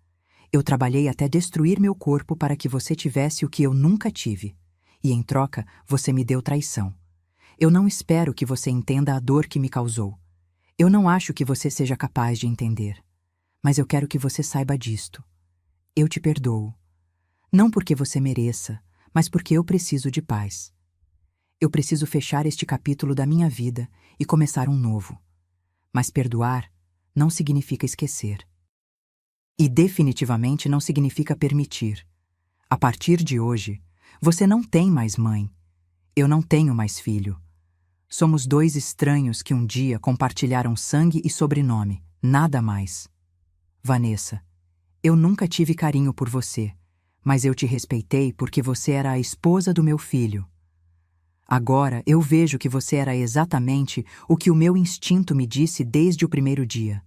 Eu trabalhei até destruir meu corpo para que você tivesse o que eu nunca tive. E em troca, você me deu traição. Eu não espero que você entenda a dor que me causou. Eu não acho que você seja capaz de entender. Mas eu quero que você saiba disto. Eu te perdoo. Não porque você mereça, mas porque eu preciso de paz. Eu preciso fechar este capítulo da minha vida e começar um novo. Mas perdoar não significa esquecer. E definitivamente não significa permitir. A partir de hoje, você não tem mais mãe. Eu não tenho mais filho. Somos dois estranhos que um dia compartilharam sangue e sobrenome, nada mais. Vanessa, eu nunca tive carinho por você, mas eu te respeitei porque você era a esposa do meu filho. Agora eu vejo que você era exatamente o que o meu instinto me disse desde o primeiro dia.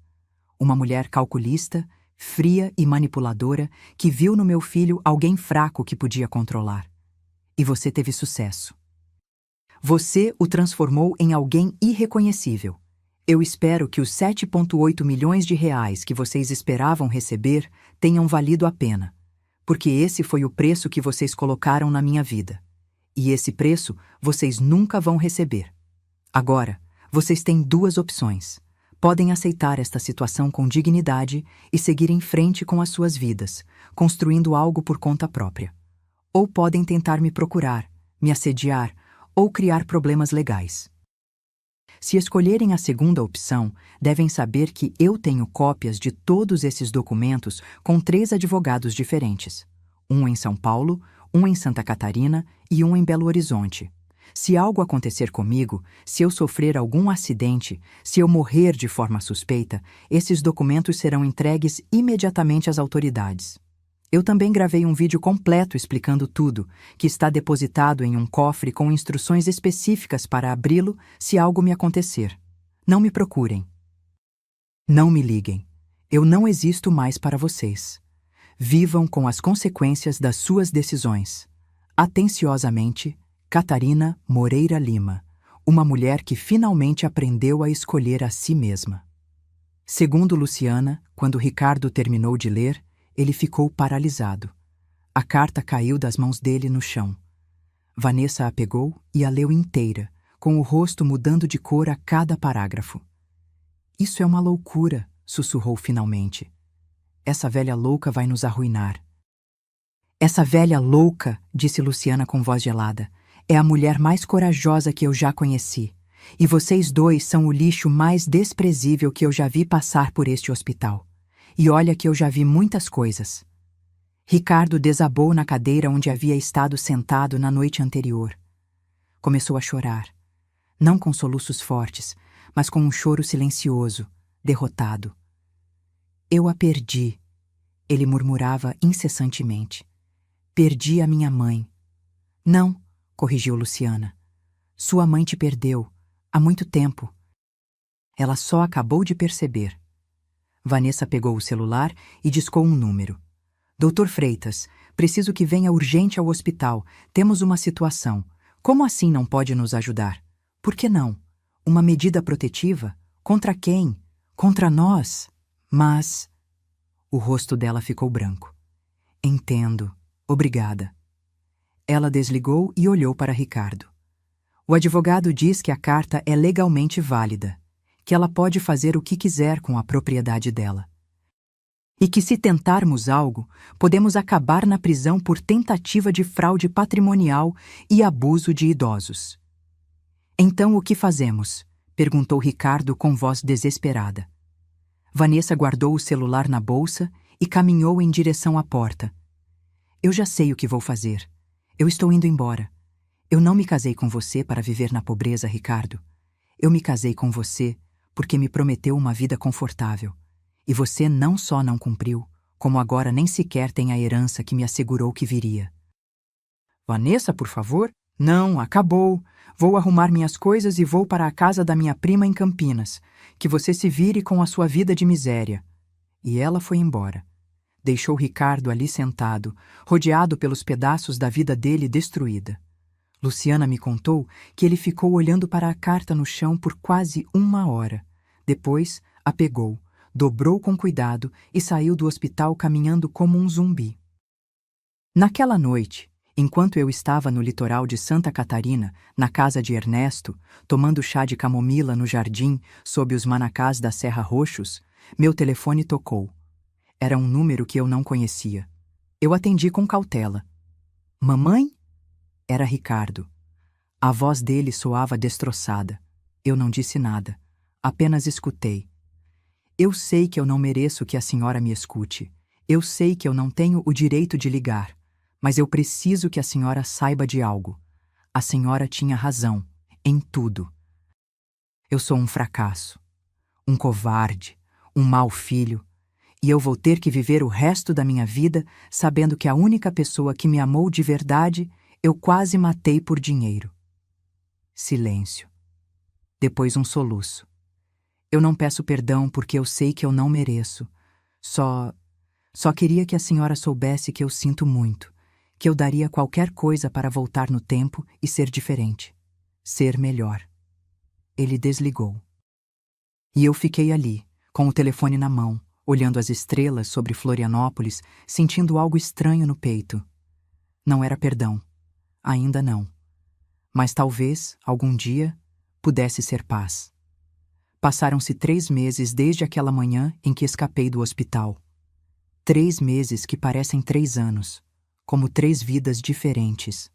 Uma mulher calculista, fria e manipuladora que viu no meu filho alguém fraco que podia controlar. E você teve sucesso. Você o transformou em alguém irreconhecível. Eu espero que os 7,8 milhões de reais que vocês esperavam receber tenham valido a pena, porque esse foi o preço que vocês colocaram na minha vida. E esse preço vocês nunca vão receber. Agora, vocês têm duas opções. Podem aceitar esta situação com dignidade e seguir em frente com as suas vidas, construindo algo por conta própria. Ou podem tentar me procurar, me assediar ou criar problemas legais. Se escolherem a segunda opção, devem saber que eu tenho cópias de todos esses documentos com 3 advogados diferentes. Um em São Paulo, um em Santa Catarina e um em Belo Horizonte. Se algo acontecer comigo, se eu sofrer algum acidente, se eu morrer de forma suspeita, esses documentos serão entregues imediatamente às autoridades. Eu também gravei um vídeo completo explicando tudo, que está depositado em um cofre com instruções específicas para abri-lo se algo me acontecer. Não me procurem. Não me liguem. Eu não existo mais para vocês. Vivam com as consequências das suas decisões. Atenciosamente, Catarina Moreira Lima, uma mulher que finalmente aprendeu a escolher a si mesma. Segundo Luciana, quando Ricardo terminou de ler, ele ficou paralisado. A carta caiu das mãos dele no chão. Vanessa a pegou e a leu inteira, com o rosto mudando de cor a cada parágrafo. Isso é uma loucura, sussurrou finalmente. Essa velha louca vai nos arruinar. Essa velha louca, disse Luciana com voz gelada, é a mulher mais corajosa que eu já conheci. E vocês dois são o lixo mais desprezível que eu já vi passar por este hospital. E olha que eu já vi muitas coisas. Ricardo desabou na cadeira onde havia estado sentado na noite anterior. Começou a chorar, não com soluços fortes, mas com um choro silencioso, derrotado. Eu a perdi. Ele murmurava incessantemente. Perdi a minha mãe. Não, corrigiu Luciana. Sua mãe te perdeu, há muito tempo. Ela só acabou de perceber. Vanessa pegou o celular e discou um número. Doutor Freitas, preciso que venha urgente ao hospital. Temos uma situação. Como assim não pode nos ajudar? Por que não? Uma medida protetiva? Contra quem? Contra nós. Mas... O rosto dela ficou branco. Entendo. Obrigada. Ela desligou e olhou para Ricardo. O advogado diz que a carta é legalmente válida, que ela pode fazer o que quiser com a propriedade dela. E que se tentarmos algo, podemos acabar na prisão por tentativa de fraude patrimonial e abuso de idosos. Então o que fazemos? Perguntou Ricardo com voz desesperada. Vanessa guardou o celular na bolsa e caminhou em direção à porta. Eu já sei o que vou fazer. Eu estou indo embora. Eu não me casei com você para viver na pobreza, Ricardo. Eu me casei com você porque me prometeu uma vida confortável. E você não só não cumpriu, como agora nem sequer tem a herança que me assegurou que viria. Vanessa, por favor? Não, acabou. Vou arrumar minhas coisas e vou para a casa da minha prima em Campinas. Que você se vire com a sua vida de miséria. E ela foi embora. Deixou Ricardo ali sentado, rodeado pelos pedaços da vida dele destruída. Luciana me contou que ele ficou olhando para a carta no chão por quase 1 hora. Depois, a pegou, dobrou com cuidado e saiu do hospital caminhando como um zumbi. Naquela noite, enquanto eu estava no litoral de Santa Catarina, na casa de Ernesto, tomando chá de camomila no jardim, sob os manacás da Serra Roxos, meu telefone tocou. Era um número que eu não conhecia. Eu atendi com cautela. Mamãe? Era Ricardo. A voz dele soava destroçada. Eu não disse nada. Apenas escutei. Eu sei que eu não mereço que a senhora me escute. Eu sei que eu não tenho o direito de ligar. Mas eu preciso que a senhora saiba de algo. A senhora tinha razão. Em tudo. Eu sou um fracasso. Um covarde. Um mau filho. E eu vou ter que viver o resto da minha vida sabendo que a única pessoa que me amou de verdade eu quase matei por dinheiro. Silêncio. Depois um soluço. Eu não peço perdão porque eu sei que eu não mereço. Só queria que a senhora soubesse que eu sinto muito, que eu daria qualquer coisa para voltar no tempo e ser diferente. Ser melhor. Ele desligou. E eu fiquei ali, com o telefone na mão, olhando as estrelas sobre Florianópolis, sentindo algo estranho no peito. Não era perdão. Ainda não. Mas talvez, algum dia, pudesse ser paz. Passaram-se 3 meses desde aquela manhã em que escapei do hospital. 3 meses que parecem 3 anos, como 3 vidas diferentes.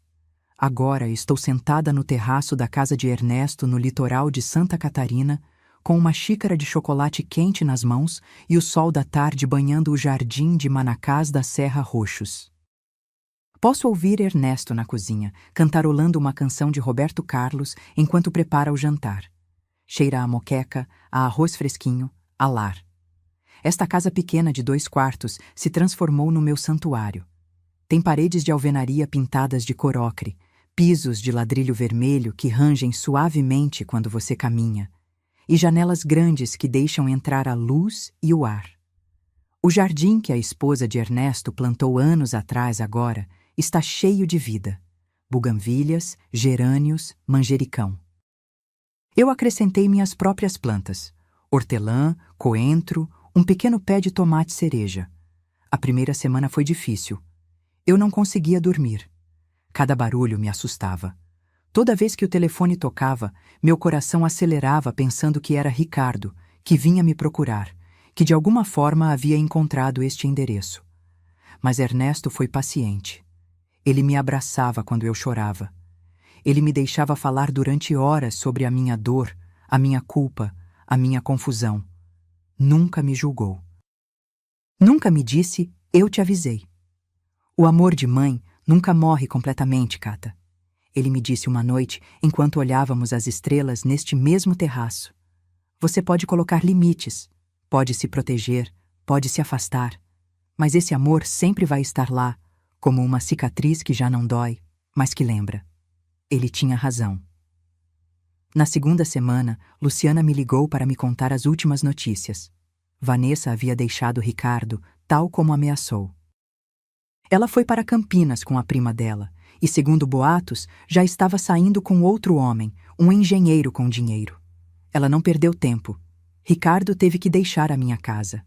Agora estou sentada no terraço da casa de Ernesto no litoral de Santa Catarina, com uma xícara de chocolate quente nas mãos e o sol da tarde banhando o jardim de manacás da Serra Roxos. Posso ouvir Ernesto na cozinha, cantarolando uma canção de Roberto Carlos enquanto prepara o jantar. Cheira a moqueca, a arroz fresquinho, a lar. Esta casa pequena de 2 quartos se transformou no meu santuário. Tem paredes de alvenaria pintadas de cor ocre, pisos de ladrilho vermelho que rangem suavemente quando você caminha, e janelas grandes que deixam entrar a luz e o ar. O jardim que a esposa de Ernesto plantou anos atrás agora está cheio de vida. Buganvílias, gerânios, manjericão. Eu acrescentei minhas próprias plantas. Hortelã, coentro, um pequeno pé de tomate cereja. A primeira semana foi difícil. Eu não conseguia dormir. Cada barulho me assustava. Toda vez que o telefone tocava, meu coração acelerava pensando que era Ricardo, que vinha me procurar, que de alguma forma havia encontrado este endereço. Mas Ernesto foi paciente. Ele me abraçava quando eu chorava. Ele me deixava falar durante horas sobre a minha dor, a minha culpa, a minha confusão. Nunca me julgou. Nunca me disse, eu te avisei. O amor de mãe nunca morre completamente, Cata. Ele me disse uma noite, enquanto olhávamos as estrelas neste mesmo terraço. Você pode colocar limites, pode se proteger, pode se afastar, Mas esse amor sempre vai estar lá, como uma cicatriz que já não dói, mas que lembra. Ele tinha razão. Na segunda semana, Luciana me ligou para me contar as últimas notícias. Vanessa havia deixado Ricardo, tal como ameaçou. Ela foi para Campinas com a prima dela, e segundo boatos, já estava saindo com outro homem, um engenheiro com dinheiro. Ela não perdeu tempo. Ricardo teve que deixar a minha casa.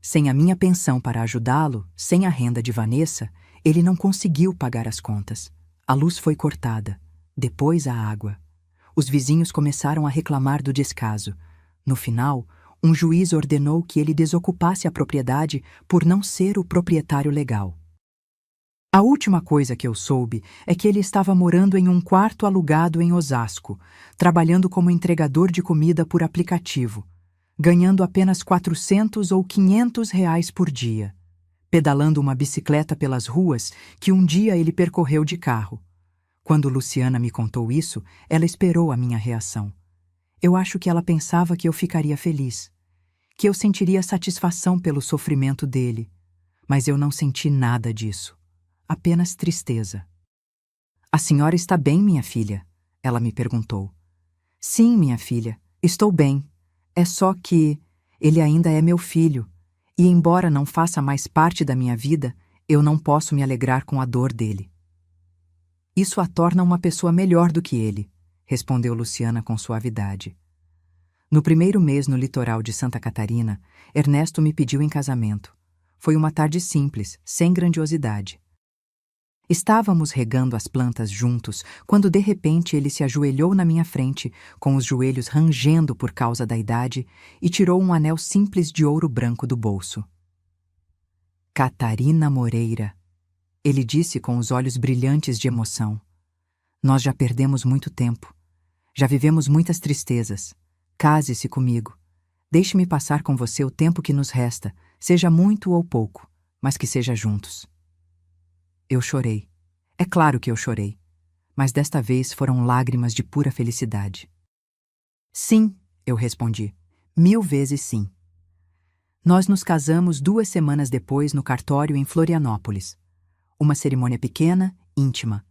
Sem a minha pensão para ajudá-lo, sem a renda de Vanessa, ele não conseguiu pagar as contas. A luz foi cortada, depois a água. Os vizinhos começaram a reclamar do descaso. No final, um juiz ordenou que ele desocupasse a propriedade por não ser o proprietário legal. A última coisa que eu soube é que ele estava morando em um quarto alugado em Osasco, trabalhando como entregador de comida por aplicativo, ganhando apenas 400 ou 500 reais por dia, pedalando uma bicicleta pelas ruas que um dia ele percorreu de carro. Quando Luciana me contou isso, ela esperou a minha reação. Eu acho que ela pensava que eu ficaria feliz, que eu sentiria satisfação pelo sofrimento dele, mas eu não senti nada disso. Apenas tristeza. "A senhora está bem, minha filha?" ela me perguntou. "Sim, minha filha, estou bem. É só que ele ainda é meu filho, e embora não faça mais parte da minha vida, eu não posso me alegrar com a dor dele." "Isso a torna uma pessoa melhor do que ele", respondeu Luciana com suavidade. No primeiro mês no litoral de Santa Catarina, Ernesto me pediu em casamento. Foi uma tarde simples, sem grandiosidade. Estávamos regando as plantas juntos, quando de repente ele se ajoelhou na minha frente, com os joelhos rangendo por causa da idade, e tirou um anel simples de ouro branco do bolso. "Catarina Moreira", ele disse com os olhos brilhantes de emoção. "Nós já perdemos muito tempo. Já vivemos muitas tristezas. Case-se comigo. Deixe-me passar com você o tempo que nos resta, seja muito ou pouco, mas que seja juntos." Eu chorei. É claro que eu chorei. Mas desta vez foram lágrimas de pura felicidade. "Sim", eu respondi. 1000 vezes sim. Nós nos casamos 2 semanas depois no cartório em Florianópolis. Uma cerimônia pequena, íntima.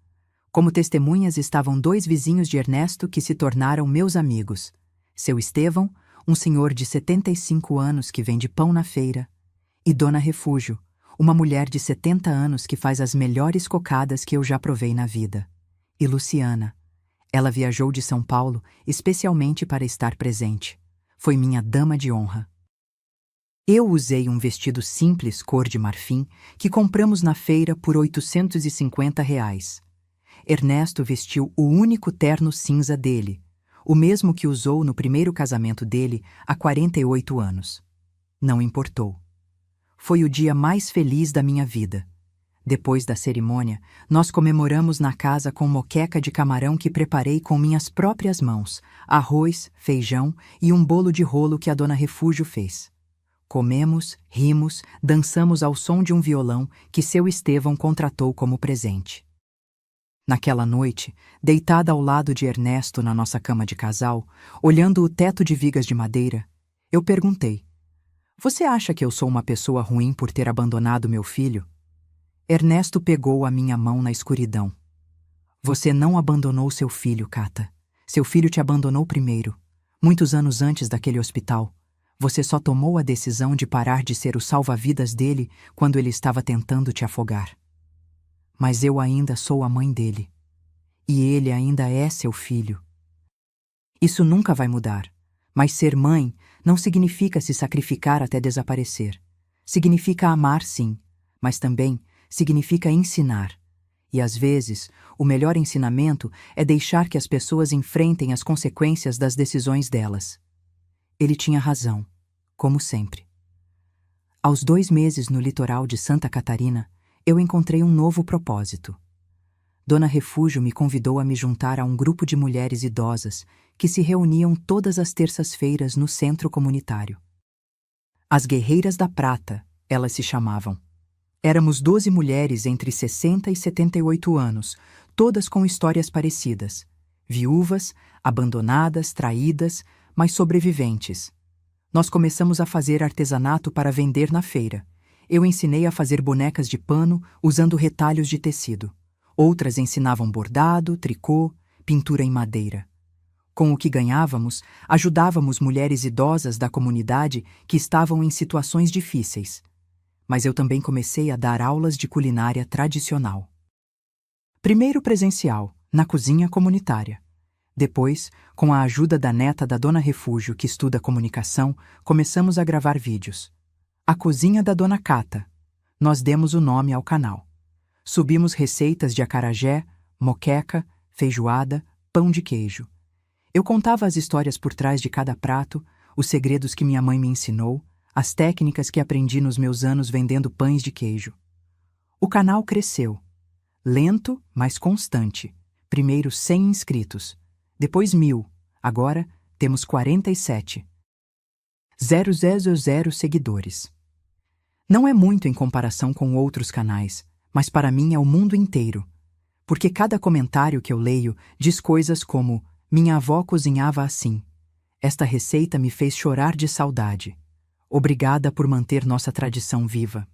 Como testemunhas estavam 2 vizinhos de Ernesto que se tornaram meus amigos. Seu Estevão, um senhor de 75 anos que vende pão na feira, e Dona Refúgio, uma mulher de 70 anos que faz as melhores cocadas que eu já provei na vida. E Luciana. Ela viajou de São Paulo especialmente para estar presente. Foi minha dama de honra. Eu usei um vestido simples cor de marfim que compramos na feira por R$ 850. Ernesto vestiu o único terno cinza dele, o mesmo que usou no primeiro casamento dele há 48 anos. Não importou. Foi o dia mais feliz da minha vida. Depois da cerimônia, nós comemoramos na casa com moqueca de camarão que preparei com minhas próprias mãos, arroz, feijão e um bolo de rolo que a Dona Refúgio fez. Comemos, rimos, dançamos ao som de um violão que seu Estevão contratou como presente. Naquela noite, deitada ao lado de Ernesto na nossa cama de casal, olhando o teto de vigas de madeira, eu perguntei: "Você acha que eu sou uma pessoa ruim por ter abandonado meu filho?" Ernesto pegou a minha mão na escuridão. "Você não abandonou seu filho, Cata. Seu filho te abandonou primeiro, muitos anos antes daquele hospital. Você só tomou a decisão de parar de ser o salva-vidas dele quando ele estava tentando te afogar. Mas eu ainda sou a mãe dele. E ele ainda é seu filho. Isso nunca vai mudar. Mas ser mãe não significa se sacrificar até desaparecer. Significa amar, sim, mas também significa ensinar. E às vezes, o melhor ensinamento é deixar que as pessoas enfrentem as consequências das decisões delas." Ele tinha razão, como sempre. Aos 2 meses no litoral de Santa Catarina, eu encontrei um novo propósito. Dona Refúgio me convidou a me juntar a um grupo de mulheres idosas que se reuniam todas as terças-feiras no centro comunitário. As Guerreiras da Prata, elas se chamavam. Éramos 12 mulheres entre 60 e 78 anos, todas com histórias parecidas. Viúvas, abandonadas, traídas, mas sobreviventes. Nós começamos a fazer artesanato para vender na feira. Eu ensinei a fazer bonecas de pano usando retalhos de tecido. Outras ensinavam bordado, tricô, pintura em madeira. Com o que ganhávamos, ajudávamos mulheres idosas da comunidade que estavam em situações difíceis. Mas eu também comecei a dar aulas de culinária tradicional. Primeiro presencial, na cozinha comunitária. Depois, com a ajuda da neta da Dona Refúgio, que estuda comunicação, começamos a gravar vídeos. A Cozinha da Dona Cata. Nós demos o nome ao canal. Subimos receitas de acarajé, moqueca, feijoada, pão de queijo. Eu contava as histórias por trás de cada prato, os segredos que minha mãe me ensinou, as técnicas que aprendi nos meus anos vendendo pães de queijo. O canal cresceu. Lento, mas constante. Primeiro 100 inscritos, depois 1000, agora temos 47. 000 seguidores. Não é muito em comparação com outros canais, mas para mim é o mundo inteiro. Porque cada comentário que eu leio diz coisas como: minha avó cozinhava assim. Esta receita me fez chorar de saudade. Obrigada por manter nossa tradição viva.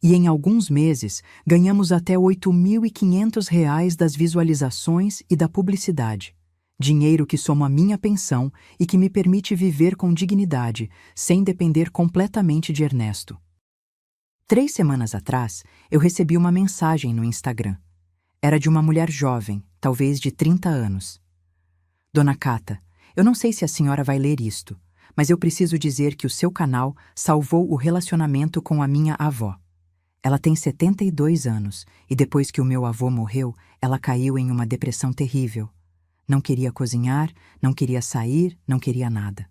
E em alguns meses ganhamos até R$ 8.500 das visualizações e da publicidade. Dinheiro que soma a minha pensão e que me permite viver com dignidade, sem depender completamente de Ernesto. 3 semanas atrás, eu recebi uma mensagem no Instagram. Era de uma mulher jovem, talvez de 30 anos. Dona Cata, eu não sei se a senhora vai ler isto, mas eu preciso dizer que o seu canal salvou o relacionamento com a minha avó. Ela tem 72 anos e depois que o meu avô morreu, ela caiu em uma depressão terrível. Não queria cozinhar, não queria sair, não queria nada.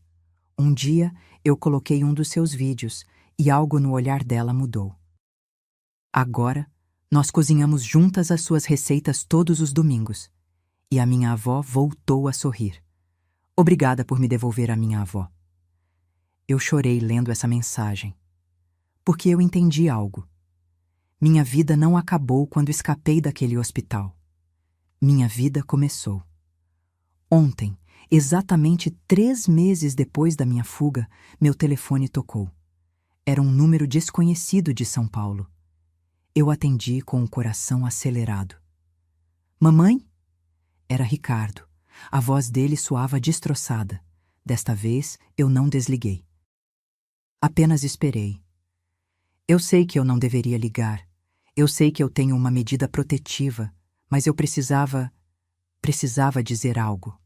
Um dia, eu coloquei um dos seus vídeos e algo no olhar dela mudou. Agora, nós cozinhamos juntas as suas receitas todos os domingos. E a minha avó voltou a sorrir. Obrigada por me devolver a minha avó. Eu chorei lendo essa mensagem. Porque eu entendi algo. Minha vida não acabou quando escapei daquele hospital. Minha vida começou. Ontem, exatamente 3 meses depois da minha fuga, meu telefone tocou. Era um número desconhecido de São Paulo. Eu atendi com o coração acelerado. Mamãe? Era Ricardo. A voz dele soava destroçada. Desta vez, eu não desliguei. Apenas esperei. Eu sei que eu não deveria ligar. Eu sei que eu tenho uma medida protetiva, mas eu precisava dizer algo.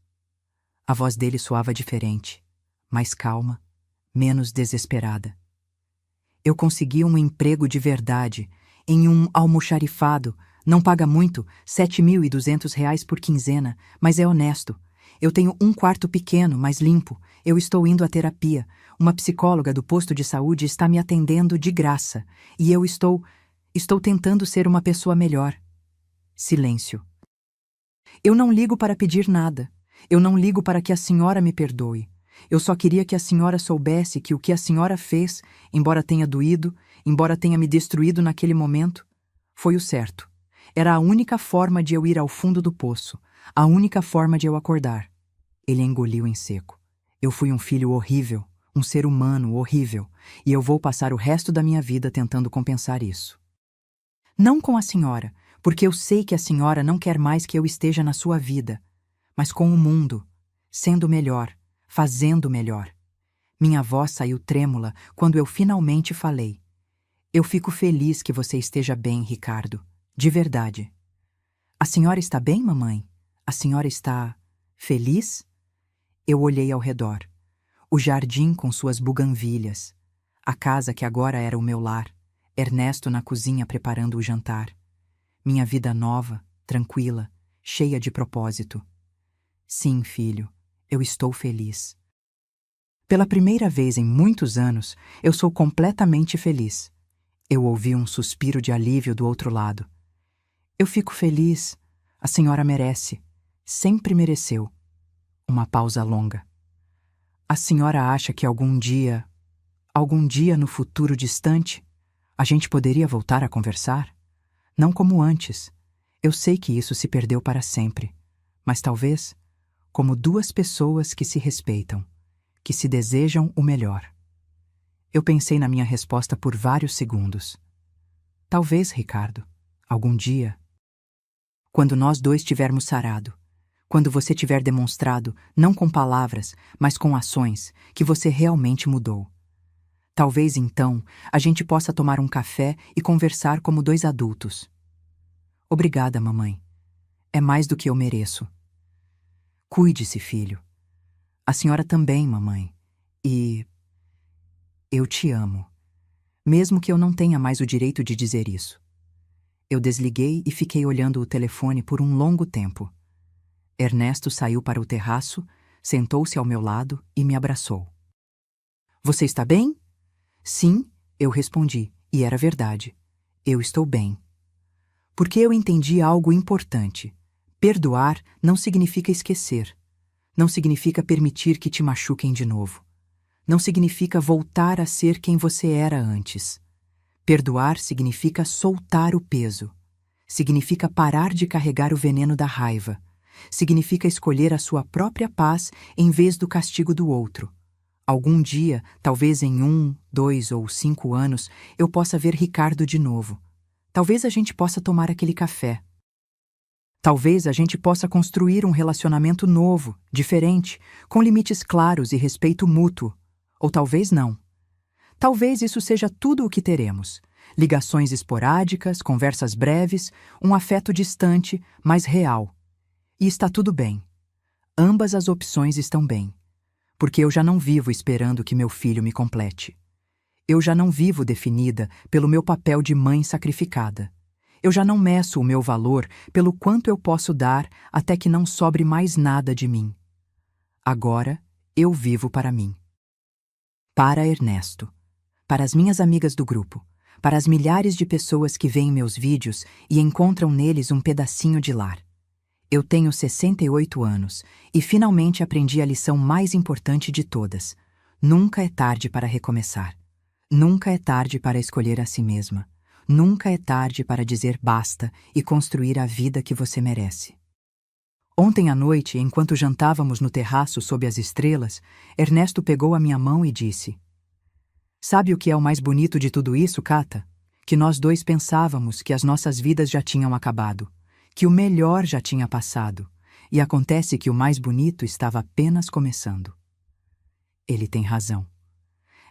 A voz dele soava diferente, mais calma, menos desesperada. Eu consegui um emprego de verdade, em um almoxarifado. Não paga muito, R$ 7.200 por quinzena, mas é honesto. Eu tenho um quarto pequeno, mas limpo. Eu estou indo à terapia. Uma psicóloga do posto de saúde está me atendendo de graça. E eu estou tentando ser uma pessoa melhor. Silêncio. Eu não ligo para pedir nada. Eu não ligo para que a senhora me perdoe. Eu só queria que a senhora soubesse que o que a senhora fez, embora tenha doído, embora tenha me destruído naquele momento, foi o certo. Era a única forma de eu ir ao fundo do poço, a única forma de eu acordar. Ele engoliu em seco. Eu fui um filho horrível, um ser humano horrível, e eu vou passar o resto da minha vida tentando compensar isso. Não com a senhora, porque eu sei que a senhora não quer mais que eu esteja na sua vida, mas com o mundo, sendo melhor, fazendo melhor. Minha voz saiu trêmula quando eu finalmente falei. Eu fico feliz que você esteja bem, Ricardo. De verdade. A senhora está bem, mamãe? A senhora está feliz? Eu olhei ao redor. O jardim com suas buganvílias. A casa que agora era o meu lar. Ernesto na cozinha preparando o jantar. Minha vida nova, tranquila, cheia de propósito. Sim, filho, eu estou feliz. Pela primeira vez em muitos anos, eu sou completamente feliz. Eu ouvi um suspiro de alívio do outro lado. Eu fico feliz. A senhora merece. Sempre mereceu. Uma pausa longa. A senhora acha que algum dia no futuro distante, a gente poderia voltar a conversar? Não como antes. Eu sei que isso se perdeu para sempre. Mas talvez como 2 pessoas que se respeitam, que se desejam o melhor. Eu pensei na minha resposta por vários segundos. Talvez, Ricardo, algum dia, quando nós dois tivermos sarado, quando você tiver demonstrado, não com palavras, mas com ações, que você realmente mudou. Talvez então a gente possa tomar um café e conversar como dois adultos. Obrigada, mamãe. É mais do que eu mereço. Cuide-se, filho. A senhora também, mamãe. E eu te amo, mesmo que eu não tenha mais o direito de dizer isso. Eu desliguei e fiquei olhando o telefone por um longo tempo. Ernesto saiu para o terraço, sentou-se ao meu lado e me abraçou. Você está bem? Sim, eu respondi, e era verdade. Eu estou bem. Porque eu entendi algo importante. Perdoar não significa esquecer. Não significa permitir que te machuquem de novo. Não significa voltar a ser quem você era antes. Perdoar significa soltar o peso. Significa parar de carregar o veneno da raiva. Significa escolher a sua própria paz em vez do castigo do outro. Algum dia, talvez em 1, 2 ou 5 anos, eu possa ver Ricardo de novo. Talvez a gente possa tomar aquele café. Talvez a gente possa construir um relacionamento novo, diferente, com limites claros e respeito mútuo. Ou talvez não. Talvez isso seja tudo o que teremos. Ligações esporádicas, conversas breves, um afeto distante, mas real. E está tudo bem. Ambas as opções estão bem. Porque eu já não vivo esperando que meu filho me complete. Eu já não vivo definida pelo meu papel de mãe sacrificada. Eu já não meço o meu valor pelo quanto eu posso dar até que não sobre mais nada de mim. Agora, eu vivo para mim. Para Ernesto. Para as minhas amigas do grupo. Para as milhares de pessoas que veem meus vídeos e encontram neles um pedacinho de lar. Eu tenho 68 anos e finalmente aprendi a lição mais importante de todas. Nunca é tarde para recomeçar. Nunca é tarde para escolher a si mesma. Nunca é tarde para dizer basta e construir a vida que você merece. Ontem à noite, enquanto jantávamos no terraço sob as estrelas, Ernesto pegou a minha mão e disse: Sabe o que é o mais bonito de tudo isso, Cata? Que nós dois pensávamos que as nossas vidas já tinham acabado, que o melhor já tinha passado, e acontece que o mais bonito estava apenas começando. Ele tem razão.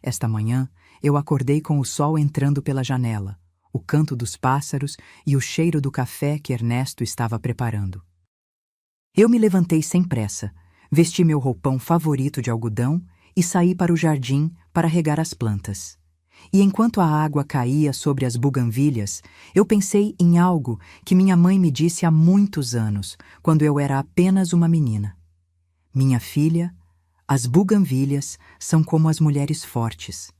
Esta manhã, eu acordei com o sol entrando pela janela, o canto dos pássaros e o cheiro do café que Ernesto estava preparando. Eu me levantei sem pressa, vesti meu roupão favorito de algodão e saí para o jardim para regar as plantas. E enquanto a água caía sobre as buganvílias, eu pensei em algo que minha mãe me disse há muitos anos, quando eu era apenas uma menina. Minha filha, as buganvílias são como as mulheres fortes.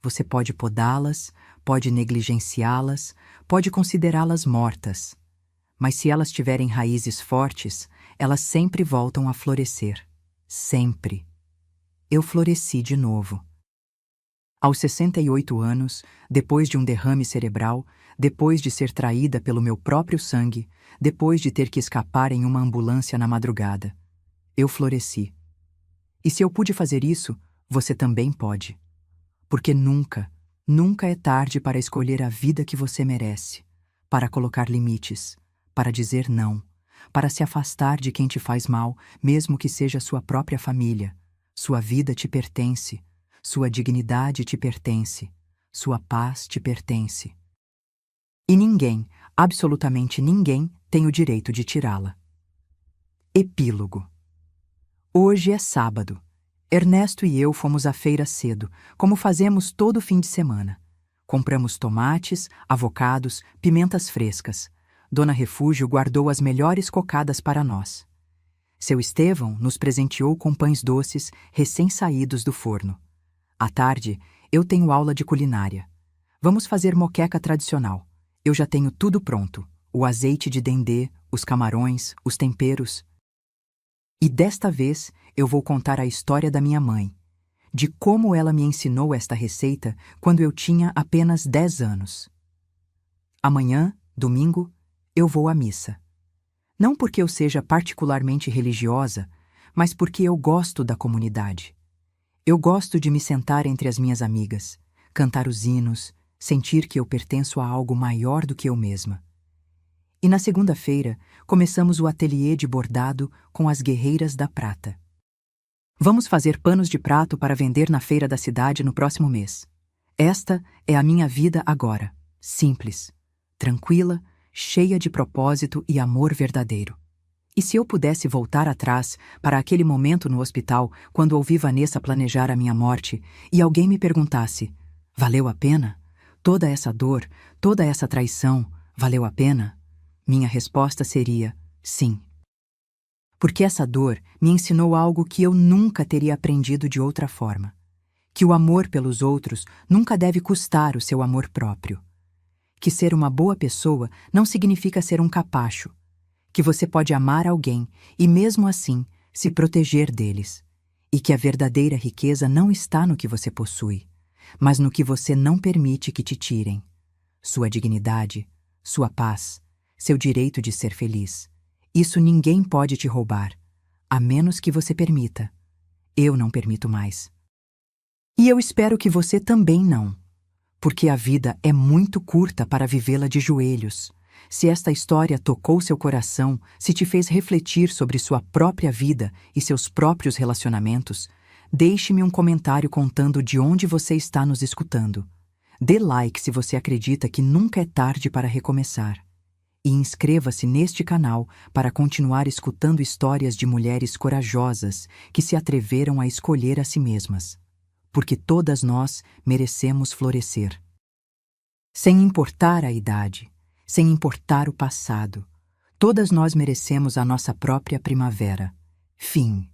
Você pode podá-las, pode negligenciá-las, pode considerá-las mortas. Mas se elas tiverem raízes fortes, elas sempre voltam a florescer. Sempre. Eu floresci de novo. Aos 68 anos, depois de um derrame cerebral, depois de ser traída pelo meu próprio sangue, depois de ter que escapar em uma ambulância na madrugada, eu floresci. E se eu pude fazer isso, você também pode. Porque nunca, nunca é tarde para escolher a vida que você merece, para colocar limites, para dizer não, para se afastar de quem te faz mal, mesmo que seja sua própria família. Sua vida te pertence. Sua dignidade te pertence, sua paz te pertence. E ninguém, absolutamente ninguém, tem o direito de tirá-la. Epílogo. Hoje é sábado. Ernesto e eu fomos à feira cedo, como fazemos todo fim de semana. Compramos tomates, avocados, pimentas frescas. Dona Refúgio guardou as melhores cocadas para nós. Seu Estevão nos presenteou com pães doces recém-saídos do forno. À tarde, eu tenho aula de culinária. Vamos fazer moqueca tradicional. Eu já tenho tudo pronto. O azeite de dendê, os camarões, os temperos. E desta vez, eu vou contar a história da minha mãe. De como ela me ensinou esta receita quando eu tinha apenas 10 anos. Amanhã, domingo, eu vou à missa. Não porque eu seja particularmente religiosa, mas porque eu gosto da comunidade. Eu gosto de me sentar entre as minhas amigas, cantar os hinos, sentir que eu pertenço a algo maior do que eu mesma. E na segunda-feira, começamos o ateliê de bordado com as guerreiras da prata. Vamos fazer panos de prato para vender na feira da cidade no próximo mês. Esta é a minha vida agora, simples, tranquila, cheia de propósito e amor verdadeiro. E se eu pudesse voltar atrás para aquele momento no hospital, quando ouvi Vanessa planejar a minha morte, e alguém me perguntasse: valeu a pena? Toda essa dor, toda essa traição, valeu a pena? Minha resposta seria: sim. Porque essa dor me ensinou algo que eu nunca teria aprendido de outra forma. Que o amor pelos outros nunca deve custar o seu amor próprio. Que ser uma boa pessoa não significa ser um capacho. Que você pode amar alguém e, mesmo assim, se proteger deles. E que a verdadeira riqueza não está no que você possui, mas no que você não permite que te tirem. Sua dignidade, sua paz, seu direito de ser feliz. Isso ninguém pode te roubar, a menos que você permita. Eu não permito mais. E eu espero que você também não. Porque a vida é muito curta para vivê-la de joelhos. Se esta história tocou seu coração, se te fez refletir sobre sua própria vida e seus próprios relacionamentos, deixe-me um comentário contando de onde você está nos escutando. Dê like se você acredita que nunca é tarde para recomeçar. E inscreva-se neste canal para continuar escutando histórias de mulheres corajosas que se atreveram a escolher a si mesmas. Porque todas nós merecemos florescer. Sem importar a idade, sem importar o passado, todas nós merecemos a nossa própria primavera. Fim.